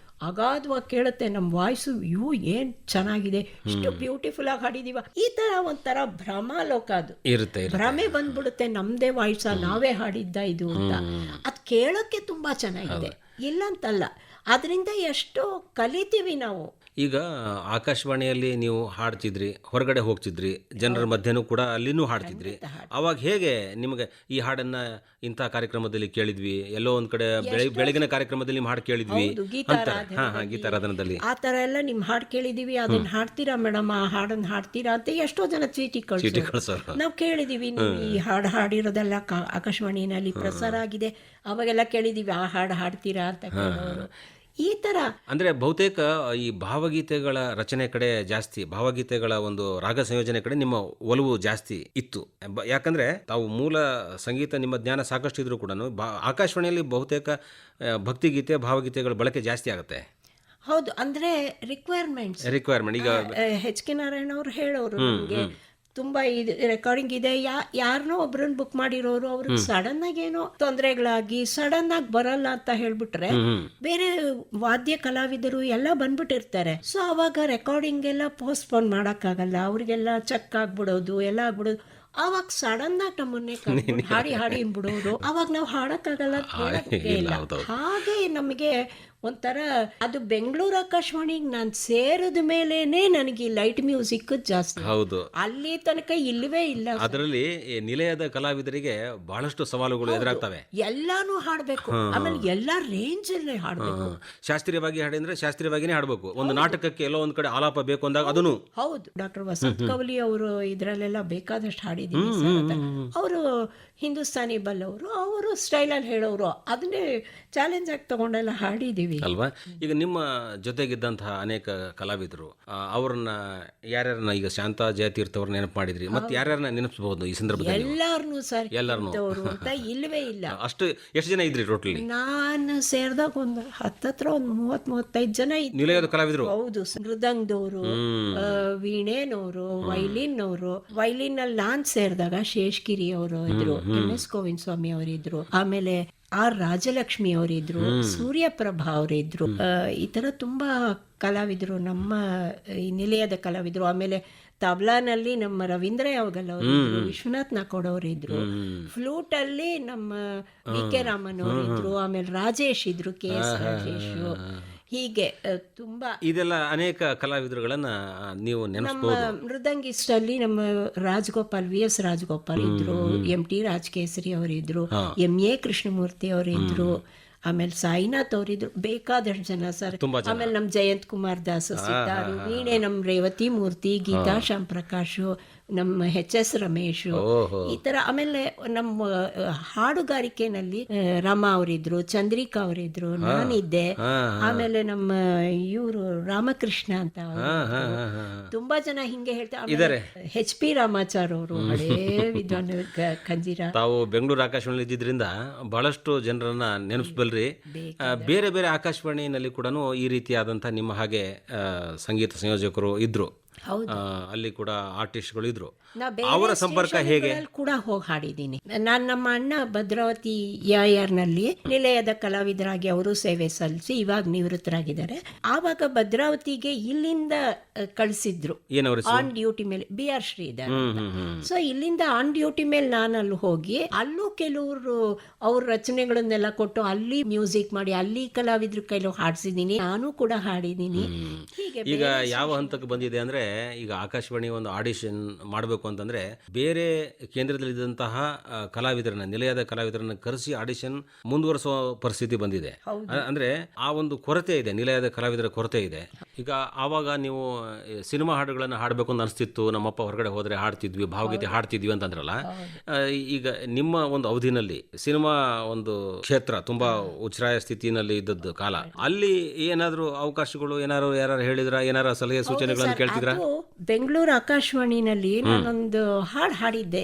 ಅಗಾಧವಾಗಿ ಕೇಳುತ್ತೆ ನಮ್ಮ ವಾಯ್ಸು. ಇವು ಏನು ಚೆನ್ನಾಗಿದೆ, ಇಷ್ಟು ಬ್ಯೂಟಿಫುಲ್ ಆಗಿ ಹಾಡಿದೀವ. ಈ ಥರ ಒಂಥರ ಭ್ರಮಾಲೋಕ, ಅದು ಇರುತ್ತೆ, ಭ್ರಮೆ ಬಂದ್ಬಿಡುತ್ತೆ. ನಮ್ಮದೇ ವಾಯ್ಸ ನಾವೇ ಹಾಡಿದ್ದ ಇದು ಅಂತ. ಅದು ಕೇಳೋಕ್ಕೆ ತುಂಬ ಚೆನ್ನಾಗಿದೆ, ಇಲ್ಲ ಅಂತಲ್ಲ. ಅದರಿಂದ ಎಷ್ಟೋ ಕಲಿತೀವಿ ನಾವು. ಈಗ ಆಕಾಶವಾಣಿಯಲ್ಲಿ ನೀವು ಹಾಡ್ತಿದ್ರಿ, ಹೊರಗಡೆ ಹೋಗ್ತಿದ್ರಿ, ಜನರ ಮಧ್ಯನೂ ಕೂಡ ಅಲ್ಲಿನೂ ಹಾಡ್ತಿದ್ರಿ. ಅವಾಗ ಹೇಗೆ ನಿಮಗೆ ಈ ಹಾಡನ್ನ ಇಂಥ ಕಾರ್ಯಕ್ರಮದಲ್ಲಿ ಕೇಳಿದ್ವಿ, ಎಲ್ಲೋ ಒಂದ್ ಕಡೆ ಬೆಳಗಿನ ಕಾರ್ಯಕ್ರಮದಲ್ಲಿ ನಿಮ್ಮ ಹಾಡು ಕೇಳಿದ್ವಿ, ಗೀತಾರಾಧನದಲ್ಲಿ ಆ ಥರ ಎಲ್ಲ ನಿಮ್ಮ ಹಾಡು ಕೇಳಿದೀವಿ, ಅದನ್ನ ಹಾಡ್ತೀರಾ ಮೇಡಮ್, ಆ ಹಾಡನ್ನ ಹಾಡ್ತೀರಾ ಅಂತ ಎಷ್ಟೋ ಜನ ಚೀಟಿ ಕಳ್ಸೋರು. ನಾವು ಕೇಳಿದೀವಿ, ನೀವು ಈ ಹಾಡು ಹಾಡಿರೋದೆಲ್ಲ ಆಕಾಶವಾಣಿನಲ್ಲಿ ಪ್ರಸಾರ ಆಗಿದೆ, ಅವಾಗೆಲ್ಲ ಕೇಳಿದೀವಿ, ಆ ಹಾಡು ಹಾಡ್ತೀರಾ ಅಂತ ಕೇಳೋರು. ಈ ಥರ ಅಂದರೆ ಬಹುತೇಕ ಈ ಭಾವಗೀತೆಗಳ ರಚನೆ ಕಡೆ ಜಾಸ್ತಿ, ಭಾವಗೀತೆಗಳ ಒಂದು ರಾಗ ಸಂಯೋಜನೆ ಕಡೆ ನಿಮ್ಮ ಒಲವು ಜಾಸ್ತಿ ಇತ್ತು. ಯಾಕಂದರೆ ತಾವು ಮೂಲ ಸಂಗೀತ ನಿಮ್ಮ ಜ್ಞಾನ ಸಾಕಷ್ಟು ಇದ್ರೂ ಕೂಡ ಆಕಾಶವಾಣಿಯಲ್ಲಿ ಬಹುತೇಕ ಭಕ್ತಿಗೀತೆ ಭಾವಗೀತೆಗಳ ಬಳಕೆ ಜಾಸ್ತಿ ಆಗುತ್ತೆ. ಹೌದು, ಅಂದರೆ ರಿಕ್ವೈರ್ಮೆಂಟ್. ಈಗ ಎಚ್ ಕೆ ನಾರಾಯಣ ಅವರು ಹೇಳೋರು, ನಮಗೆ ತುಂಬ ಇದು ರೆಕಾರ್ಡಿಂಗ್ ಇದೆ, ಯಾರನ್ನೋ ಒಬ್ರನ್ನ ಬುಕ್ ಮಾಡಿರೋರು, ಅವ್ರಿಗೆ ಸಡನ್ ಆಗಿ ಏನೋ ತೊಂದರೆಗಳಾಗಿ ಸಡನ್ ಆಗಿ ಬರಲ್ಲ ಅಂತ ಹೇಳ್ಬಿಟ್ರೆ ಬೇರೆ ವಾದ್ಯ ಕಲಾವಿದರು ಎಲ್ಲ ಬಂದ್ಬಿಟ್ಟಿರ್ತಾರೆ. ಸೊ ಅವಾಗ ರೆಕಾರ್ಡಿಂಗ್ ಎಲ್ಲ ಪೋಸ್ಟ್ಪೋನ್ ಮಾಡೋಕ್ಕಾಗಲ್ಲ, ಅವ್ರಿಗೆಲ್ಲ ಚೆಕ್ ಆಗ್ಬಿಡೋದು ಎಲ್ಲ ಆಗ್ಬಿಡೋದು. ಅವಾಗ ಸಡನ್ ಆಗಿ ನಮ್ಮನ್ನೇ ಹಾಡಿ ಬಿಡೋದು, ಅವಾಗ ನಾವು ಹಾಡಕ್ಕಾಗಲ್ಲ. ಹಾಗೆ ನಮಗೆ ಒಂಥರ ಅದು ಬೆಂಗಳೂರು ಆಕಾಶವಾಣಿಗೆ ನಾನು ಸೇರಿದ ಮೇಲೇನೆ ನನಗೆ ಲೈಟ್ ಮ್ಯೂಸಿಕ್ ಜಾಸ್ತಿ. ಹೌದು, ಅಲ್ಲಿ ತನಕ ಇಲ್ಲವೇ ಇಲ್ಲ. ಅದರಲ್ಲಿ ನಿಲಯದ ಕಲಾವಿದರಿಗೆ ಬಹಳಷ್ಟು ಸವಾಲುಗಳು ಎದುರಾಗ್ತವೆ. ಎಲ್ಲಾನು ಹಾಡ್ಬೇಕು, ಆಮೇಲೆ ಎಲ್ಲಾ ರೇಂಜ್ ಅಲ್ಲೇ ಹಾಡ್ಬೇಕು. ಶಾಸ್ತ್ರೀಯವಾಗಿ ಹಾಡಿದ್ರೆ ಶಾಸ್ತ್ರೀಯವಾಗಿನೇ ಹಾಡ್ಬೇಕು. ಒಂದು ನಾಟಕಕ್ಕೆ ಎಲ್ಲೋ ಒಂದ್ ಕಡೆ ಆಲಾಪ ಬೇಕು ಅಂದಾಗ ಅದನ್ನು. ಹೌದು, ಡಾಕ್ಟರ್ ವಸಂತ್ ಕವಲಿ ಅವರು ಇದ್ರಲ್ಲೆಲ್ಲ ಬೇಕಾದಷ್ಟು ಹಾಡಿದೀನಿ. ಅವರು ಹಿಂದೂಸ್ತಾನಿ ಬಲ್ಲವರು, ಅವರು ಸ್ಟೈಲಲ್ಲಿ ಹೇಳೋರು, ಅದನ್ನೇ ಚಾಲೆಂಜ್ ಆಗಿ ತಗೊಂಡೆಲ್ಲ ಹಾಡಿದೀವಿ ಅಲ್ವಾ. ಈಗ ನಿಮ್ಮ ಜೊತೆಗಿದ್ದಂತಹ ಅನೇಕ ಕಲಾವಿದರು, ಅವ್ರನ್ನ ಯಾರ್ಯಾರನ್ನ, ಈಗ ಶಾಂತಾ ಜಯತೀರ್ಥ ಅವ್ರನ್ನ ನೆನಪು ಮಾಡಿದ್ರಿ, ಮತ್ತೆ ಯಾರ್ಯಾರನ್ನ ನೆನಪಿಸಬಹುದು ಈ ಸಂದರ್ಭದಲ್ಲಿ? ಎಲ್ಲಾರನು ಸರ್, ಎಲ್ಲರೂ ಅಂತ ಇಲ್ವೇ ಇಲ್ಲ. ಅಷ್ಟು ಎಷ್ಟು ಜನ ಇದ್ರಿ ಟೋಟಲಿ? ನಾನು ಸೇರಿದಾಗ ಒಂದು ಹತ್ತತ್ರ ಒಂದು 30-35 ಜನ ಇದ್ರು ನಿಲಯದ ಕಲಾವಿದರು. ಹೌದು, ಮೃದಂಗದವರು, ವೀಣೇನವರು, ವೈಲಿನ್ ಅಲ್ಲಿ ನಾನ್ ಸೇರಿದಾಗ ಶೇಷ್ಗಿರಿ ಅವರು ಇದ್ರು, MS ಗೋವಿಂದ ಸ್ವಾಮಿ ಅವರಿದ್ರು, ಆಮೇಲೆ ಆರ್ ರಾಜಲಕ್ಷ್ಮಿ ಅವರಿದ್ರು, ಸೂರ್ಯಪ್ರಭಾ ಅವರಿದ್ರು. ಈ ತರ ತುಂಬಾ ಕಲಾವಿದರು ನಮ್ಮ ಈ ನಿಲಯದ ಕಲಾವಿದರು. ಆಮೇಲೆ ತಬ್ಲಾನಲ್ಲಿ ನಮ್ಮ ರವೀಂದ್ರ ಯಾವಗಲ್ ಅವರಿದ್ರು, ವಿಶ್ವನಾಥ್ ನಾಕೋಡ್ ಅವರಿದ್ರು, ಫ್ಲೂಟ್ ಅಲ್ಲಿ ನಮ್ಮ VK ರಾಮನ್ ಅವರಿದ್ರು, ಆಮೇಲೆ ರಾಜೇಶ್ ಇದ್ರು, KS ರಾಜೇಶ್. ಹೀಗೆ ತುಂಬಾ ಇದೆಲ್ಲ ಅನೇಕ ಕಲಾವಿದರುಗಳನ್ನ ನೀವು ನೆನಪಿಸಬಹುದು. ನಮ್ಮ ಮೃದಂಗಿಸ್ಟಲ್ಲಿ ನಮ್ಮ ರಾಜಗೋಪಾಲ್, VS ರಾಜಗೋಪಾಲ್ ಇದ್ರು, MT ರಾಜಕೇಸರಿ ಅವರಿದ್ರು, MA ಕೃಷ್ಣಮೂರ್ತಿ ಅವರಿದ್ರು, ಆಮೇಲೆ ಸಾಯಿನಾಥ್ ಅವರಿದ್ರು, ಬೇಕಾದಷ್ಟು ಜನ ಸರ್. ಆಮೇಲೆ ನಮ್ಮ ಜಯಂತ್ ಕುಮಾರ್ ದಾಸ್ ಸಿದ್ದಾರು, ವೀಣೆ ನಮ್ಮ ರೇವತಿ ಮೂರ್ತಿ, ಗೀತಾ ಶ್ಯಾಮ್ ಪ್ರಕಾಶ್, ನಮ್ಮ HS ರಮೇಶ್, ಈ ತರ. ಆಮೇಲೆ ನಮ್ಮ ಹಾಡುಗಾರಿಕೆನಲ್ಲಿ ರಮಾ ಅವರಿದ್ರು, ಚಂದ್ರಿಕಾ ಅವರಿದ್ರು, ನಾನಿದ್ದೆ, ಆಮೇಲೆ ನಮ್ಮ ಇವರು ರಾಮಕೃಷ್ಣ ಅಂತ ತುಂಬಾ ಜನ ಹಿಂಗೆ ಹೇಳ್ತಾರೆ. HP ರಾಮಾಚಾರ್ ಅವರು, ಹಳೇ ವಿದ್ವಾನ್ ಖಂಜಿರ. ತಾವು ಬೆಂಗಳೂರು ಆಕಾಶವಾಣಿ ಇದ್ದಿದ್ರಿಂದ ಬಹಳಷ್ಟು ಜನರನ್ನ ನೆನಪಿಸಬಲ್ರಿ. ಬೇರೆ ಬೇರೆ ಆಕಾಶವಾಣಿನಲ್ಲಿ ಕೂಡ ಈ ರೀತಿಯಾದಂತಹ ನಿಮ್ಮ ಹಾಗೆ ಸಂಗೀತ ಸಂಯೋಜಕರು ಇದ್ರು. ಅಲ್ಲಿ ಕೂಡ ಆರ್ಟಿಸ್ಟ್ಗಳು ಇದ್ರು. ನಾ ಬೇರೆ ಅವರ ಸಂಪರ್ಕ ಹೇಗೆ? ಸ್ಟೇಷನ್ಗಳಲ್ಲಿ ಕೂಡ ಹೋಗಿ ಹಾಡಿದ್ದೀನಿ ನಾನು. ನಮ್ಮ ಅಣ್ಣ ಭದ್ರಾವತಿ ನಲ್ಲಿ ನಿಲಯದ ಕಲಾವಿದರಾಗಿ ಅವರು ಸೇವೆ ಸಲ್ಲಿಸಿ ಇವಾಗ ನಿವೃತ್ತರಾಗಿದ್ದಾರೆ. ಆವಾಗ ಭದ್ರಾವತಿಗೆ ಇಲ್ಲಿಂದ ಕಳಿಸಿದ್ರು ಆನ್ ಡ್ಯೂಟಿ ಮೇಲೆ, BR ಶ್ರೀಧರ್. ಸೊ ಇಲ್ಲಿಂದ ಆನ್ ಡ್ಯೂಟಿ ಮೇಲೆ ನಾನು ಅಲ್ಲಿ ಹೋಗಿ ಅಲ್ಲೂ ಕೆಲವರು ಅವ್ರ ರಚನೆಗಳನ್ನೆಲ್ಲ ಕೊಟ್ಟು ಅಲ್ಲಿ ಮ್ಯೂಸಿಕ್ ಮಾಡಿ ಅಲ್ಲಿ ಕಲಾವಿದ್ರ ಕೈಲೂ ಹಾಡಿಸಿದ್ದೀನಿ, ನಾನು ಕೂಡ ಹಾಡಿದ್ದೀನಿ. ಈಗ ಯಾವ ಹಂತಕ್ಕೆ ಬಂದಿದೆ ಅಂದ್ರೆ, ಈಗ ಆಕಾಶವಾಣಿ ಒಂದು ಆಡಿಷನ್ ಮಾಡಬೇಕು ಅಂತಂದ್ರೆ ಬೇರೆ ಕೇಂದ್ರದಲ್ಲಿದ್ದಂತಹ ಕಲಾವಿದರನ್ನ, ನಿಲಯದ ಕಲಾವಿದರನ್ನ ಕರೆಸಿ ಆಡಿಷನ್ ಮುಂದುವರಿಸುವ ಪರಿಸ್ಥಿತಿ ಬಂದಿದೆ. ಅಂದ್ರೆ ಆ ಒಂದು ಕೊರತೆ ಇದೆ, ನಿಲಯದ ಕಲಾವಿದರ ಕೊರತೆ ಇದೆ. ಈಗ ಆವಾಗ ನೀವು ಸಿನಿಮಾ ಹಾಡುಗಳನ್ನು ಹಾಡಬೇಕು ಅಂತ ಅನಿಸ್ತಿತ್ತು, ನಮ್ಮಪ್ಪ ಹೊರಗಡೆ ಹೋದ್ರೆ ಹಾಡ್ತಿದ್ವಿ, ಭಾವಗೀತೆ ಹಾಡ್ತಿದ್ವಿ ಅಂತಂದ್ರಲ್ಲ. ಈಗ ನಿಮ್ಮ ಒಂದು ಅವಧಿನಲ್ಲಿ ಸಿನಿಮಾ ಒಂದು ಕ್ಷೇತ್ರ ತುಂಬಾ ಉಚ್ಛ್ರಾಯ ಸ್ಥಿತಿನಲ್ಲಿ ಇದ್ದದ್ದು ಕಾಲ, ಅಲ್ಲಿ ಏನಾದ್ರು ಅವಕಾಶಗಳು ಯಾರು ಹೇಳಿದ್ರ, ಏನಾರ ಸಲಹೆ ಸೂಚನೆಗಳನ್ನು ಕೇಳ್ತಿದ್ರ? ಬೆಂಗಳೂರು ಆಕಾಶವಾಣಿನಲ್ಲಿ ನಾನೊಂದು ಹಾಡು ಹಾಡಿದ್ದೆ,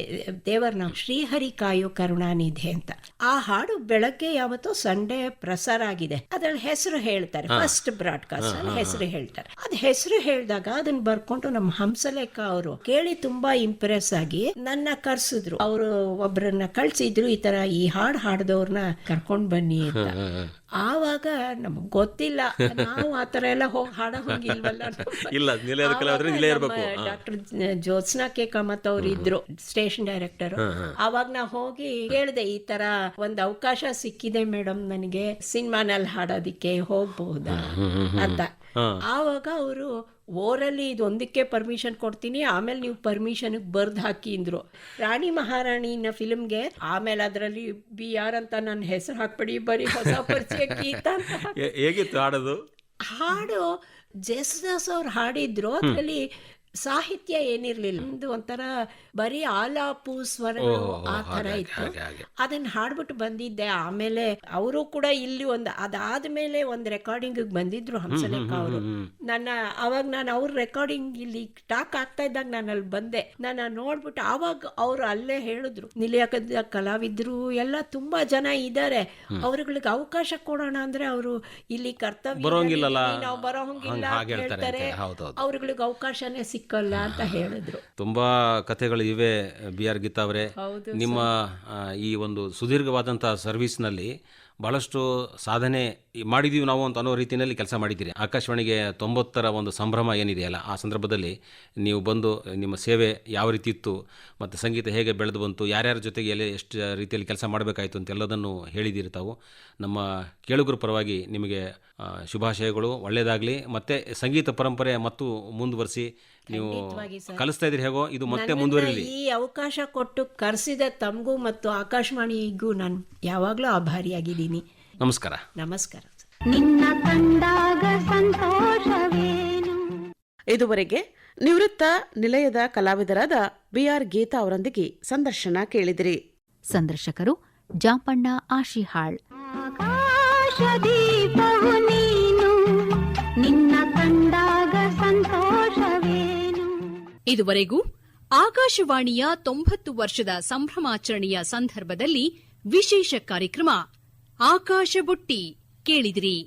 ದೇವರನ ಶ್ರೀಹರಿ ಕಾಯೋ ಕರುಣಾನಿಧಿ ಅಂತ. ಆ ಹಾಡು ಬೆಳಗ್ಗೆ ಯಾವತ್ತೋ ಸಂಡೇ ಪ್ರಸಾರ ಆಗಿದೆ. ಅದ್ರಲ್ಲಿ ಹೆಸರು ಹೇಳ್ತಾರೆ, ಫಸ್ಟ್ ಬ್ರಾಡ್ಕಾಸ್ಟ್ ಅಲ್ಲಿ ಹೆಸರು ಹೇಳ್ತಾರೆ. ಅದ್ ಹೆಸರು ಹೇಳಿದಾಗ ಅದನ್ನ ಬರ್ಕೊಂಡು ನಮ್ಮ ಹಂಸಲೇಖ ಅವರು ಕೇಳಿ ತುಂಬಾ ಇಂಪ್ರೆಸ್ ಆಗಿ ನನ್ನ ಕರ್ಸಿದ್ರು. ಅವರು ಒಬ್ಬರನ್ನ ಕಳ್ಸಿದ್ರು, ಈ ತರ ಈ ಹಾಡು ಹಾಡ್ದವ್ರನ್ನ ಕರ್ಕೊಂಡ್ ಬನ್ನಿ ಅಂತ. ಆವಾಗ ನಮಗ್ ಗೊತ್ತಿಲ್ಲ, ನಾವು ಆತರ ಎಲ್ಲ ಹೋಗಿ ಹಾಡ ಹೋಗಿಲ್ವಲ್ಲ. ಡಾಕ್ಟರ್ ಜ್ಯೋತ್ಸ್ನಾ ಕೆ ಕಾಮತ್ ಅವ್ರು ಇದ್ರು ಸ್ಟೇಷನ್ ಡೈರೆಕ್ಟರ್. ಆವಾಗ ನಾ ಹೋಗಿ ಹೇಳಿದೆ, ಈ ತರ ಒಂದ್ ಅವಕಾಶ ಸಿಕ್ಕಿದೆ ಮೇಡಮ್ ನನಗೆ ಸಿನಿಮಾನಲ್ಲಿ ಹಾಡೋದಿಕ್ಕೆ, ಹೋಗ್ಬಹುದಾ ಅಂತ. ಆವಾಗ ಅವರು ಓರಲ್ಲಿ ಇದೊಂದಕ್ಕೆ ಪರ್ಮಿಷನ್ ಕೊಡ್ತೀನಿ, ಆಮೇಲೆ ನೀವು ಪರ್ಮಿಷನ್ ಬರ್ದ್ ಹಾಕಿ ಅಂದ್ರು. ರಾಣಿ ಮಹಾರಾಣಿನ ಫಿಲ್ಮ್ಗೆ ಆಮೇಲೆ ಅದರಲ್ಲಿ BR ಅಂತ ನನ್ನ ಹೆಸರು ಹಾಕ್ಬಿಡಿ, ಬರೀ ಹೊಸ ಪರಿಚಯ ಗೀತ ಅಂತ. ಹೇಗಿತ್ತು ಹಾಡೋದು? ಹಾಡು ಜೇಸುದಾಸ್ ಅವ್ರು ಹಾಡಿದ್ರು, ಅದರಲ್ಲಿ ಸಾಹಿತ್ಯ ಏನಿರ್ಲಿಲ್ಲ, ಒಂದು ಒಂಥರ ಬರೀ ಆಲಾಪು ಸ್ವರಗಳು ಆ ತರ ಇತ್ತು. ಅದನ್ನ ಹಾಡ್ಬಿಟ್ಟು ಬಂದಿದ್ದೆ. ಆಮೇಲೆ ಅವರು ಕೂಡ ಇಲ್ಲಿ ಅದಾದ್ಮೇಲೆ ಒಂದು ರೆಕಾರ್ಡಿಂಗ್ ಬಂದಿದ್ರು ಹಂಸಲೇಖ ಅವರು. ಅವಾಗ ನಾನು ಅವ್ರ ರೆಕಾರ್ಡಿಂಗ್ ಇಲ್ಲಿ ಟಾಕ್ ಆಗ್ತಾ ಇದ್ದಾಗ ನಾನು ಅಲ್ಲಿ ಬಂದೆ. ನಾನು ನೋಡ್ಬಿಟ್ಟು ಆವಾಗ ಅವ್ರು ಅಲ್ಲೇ ಹೇಳಿದ್ರು, ನಿಲಯದ ಕಲಾವಿದ್ರು ಎಲ್ಲ ತುಂಬಾ ಜನ ಇದ್ದಾರೆ, ಅವ್ರಗಳಿಗೆ ಅವಕಾಶ ಕೊಡೋಣ ಅಂದ್ರೆ ಅವರು ಇಲ್ಲಿ ಕರ್ತವ್ಯ ನಾವು ಬರೋಂಗಿಲ್ಲ ಹೇಳ್ತಾರೆ, ಅವ್ರಗಳಿಗೆ ಅವಕಾಶನೇ ಸಿಕ್ಕಲ್ಲ ಅಂತ ಹೇಳಿದ್ರು. ತುಂಬಾ ಕಥೆಗಳು ಇವೆ BR ಗೀತಾ ಅವರೇ. ನಿಮ್ಮ ಈ ಒಂದು ಸುದೀರ್ಘವಾದಂತಹ ಸರ್ವಿಸ್ನಲ್ಲಿ ಬಹಳಷ್ಟು ಸಾಧನೆ ಮಾಡಿದೀವಿ ನಾವು ಅಂತ ಅನ್ನೋ ರೀತಿಯಲ್ಲಿ ಕೆಲಸ ಮಾಡಿದ್ದೀರಿ. ಆಕಾಶವಾಣಿಗೆ 90ರ ಒಂದು ಸಂಭ್ರಮ ಏನಿದೆಯಲ್ಲ, ಆ ಸಂದರ್ಭದಲ್ಲಿ ನೀವು ಬಂದು ನಿಮ್ಮ ಸೇವೆ ಯಾವ ರೀತಿ ಇತ್ತು, ಮತ್ತು ಸಂಗೀತ ಹೇಗೆ ಬೆಳೆದು ಬಂತು, ಯಾರ್ಯಾರ ಜೊತೆಗೆ ಎಲ್ಲಿ ಎಷ್ಟು ರೀತಿಯಲ್ಲಿ ಕೆಲಸ ಮಾಡಬೇಕಾಯಿತು ಅಂತೆಲ್ಲದನ್ನು ಹೇಳಿದ್ದೀರಿ ತಾವು. ನಮ್ಮ ಕೇಳುಗರ ಪರವಾಗಿ ನಿಮಗೆ ಶುಭಾಶಯಗಳು, ಒಳ್ಳೆಯದಾಗಲಿ. ಮತ್ತು ಸಂಗೀತ ಪರಂಪರೆ ಮತ್ತು ಮುಂದುವರಿಸಿ ನೀವು ಕಲಿಸ್ತಾ ಇದ್ದೀರಿ, ಹೇಗೋ ಇದು ಮತ್ತೆ ಮುಂದುವರಿಲಿ. ಈ ಅವಕಾಶ ಕೊಟ್ಟು ಕರೆಸಿದ ತಮಗೂ ಮತ್ತು ಆಕಾಶವಾಣಿಗೂ ನಾನು ಯಾವಾಗಲೂ ಆಭಾರಿಯಾಗಿದ್ದೀನಿ. ನಮಸ್ಕಾರ. ನಮಸ್ಕಾರ. ನಿನ್ನ ಕಂಡಾಗ ಸಂತೋಷವೇನು. ಇದುವರೆಗೆ ನಿವೃತ್ತ ನಿಲಯದ ಕಲಾವಿದರಾದ BR ಗೀತಾ ಅವರೊಂದಿಗೆ ಸಂದರ್ಶನ ಕೇಳಿದಿರಿ. ಸಂದರ್ಶಕರು ಜಾಂಪಣ್ಣ ಆಶಿಹಾಳ್. ಆಕಾಶದೀಪವು ನೀನು, ನಿನ್ನ ಕಂಡಾಗ ಸಂತೋಷವೇನು. ಇದುವರೆಗೂ ಆಕಾಶವಾಣಿಯ 90 ವರ್ಷದ ಸಂಭ್ರಮಾಚರಣೆಯ ಸಂದರ್ಭದಲ್ಲಿ ವಿಶೇಷ ಕಾರ್ಯಕ್ರಮ ಆಕಾಶ ಬುಟ್ಟಿ ಕೇಳಿದಿರಿ.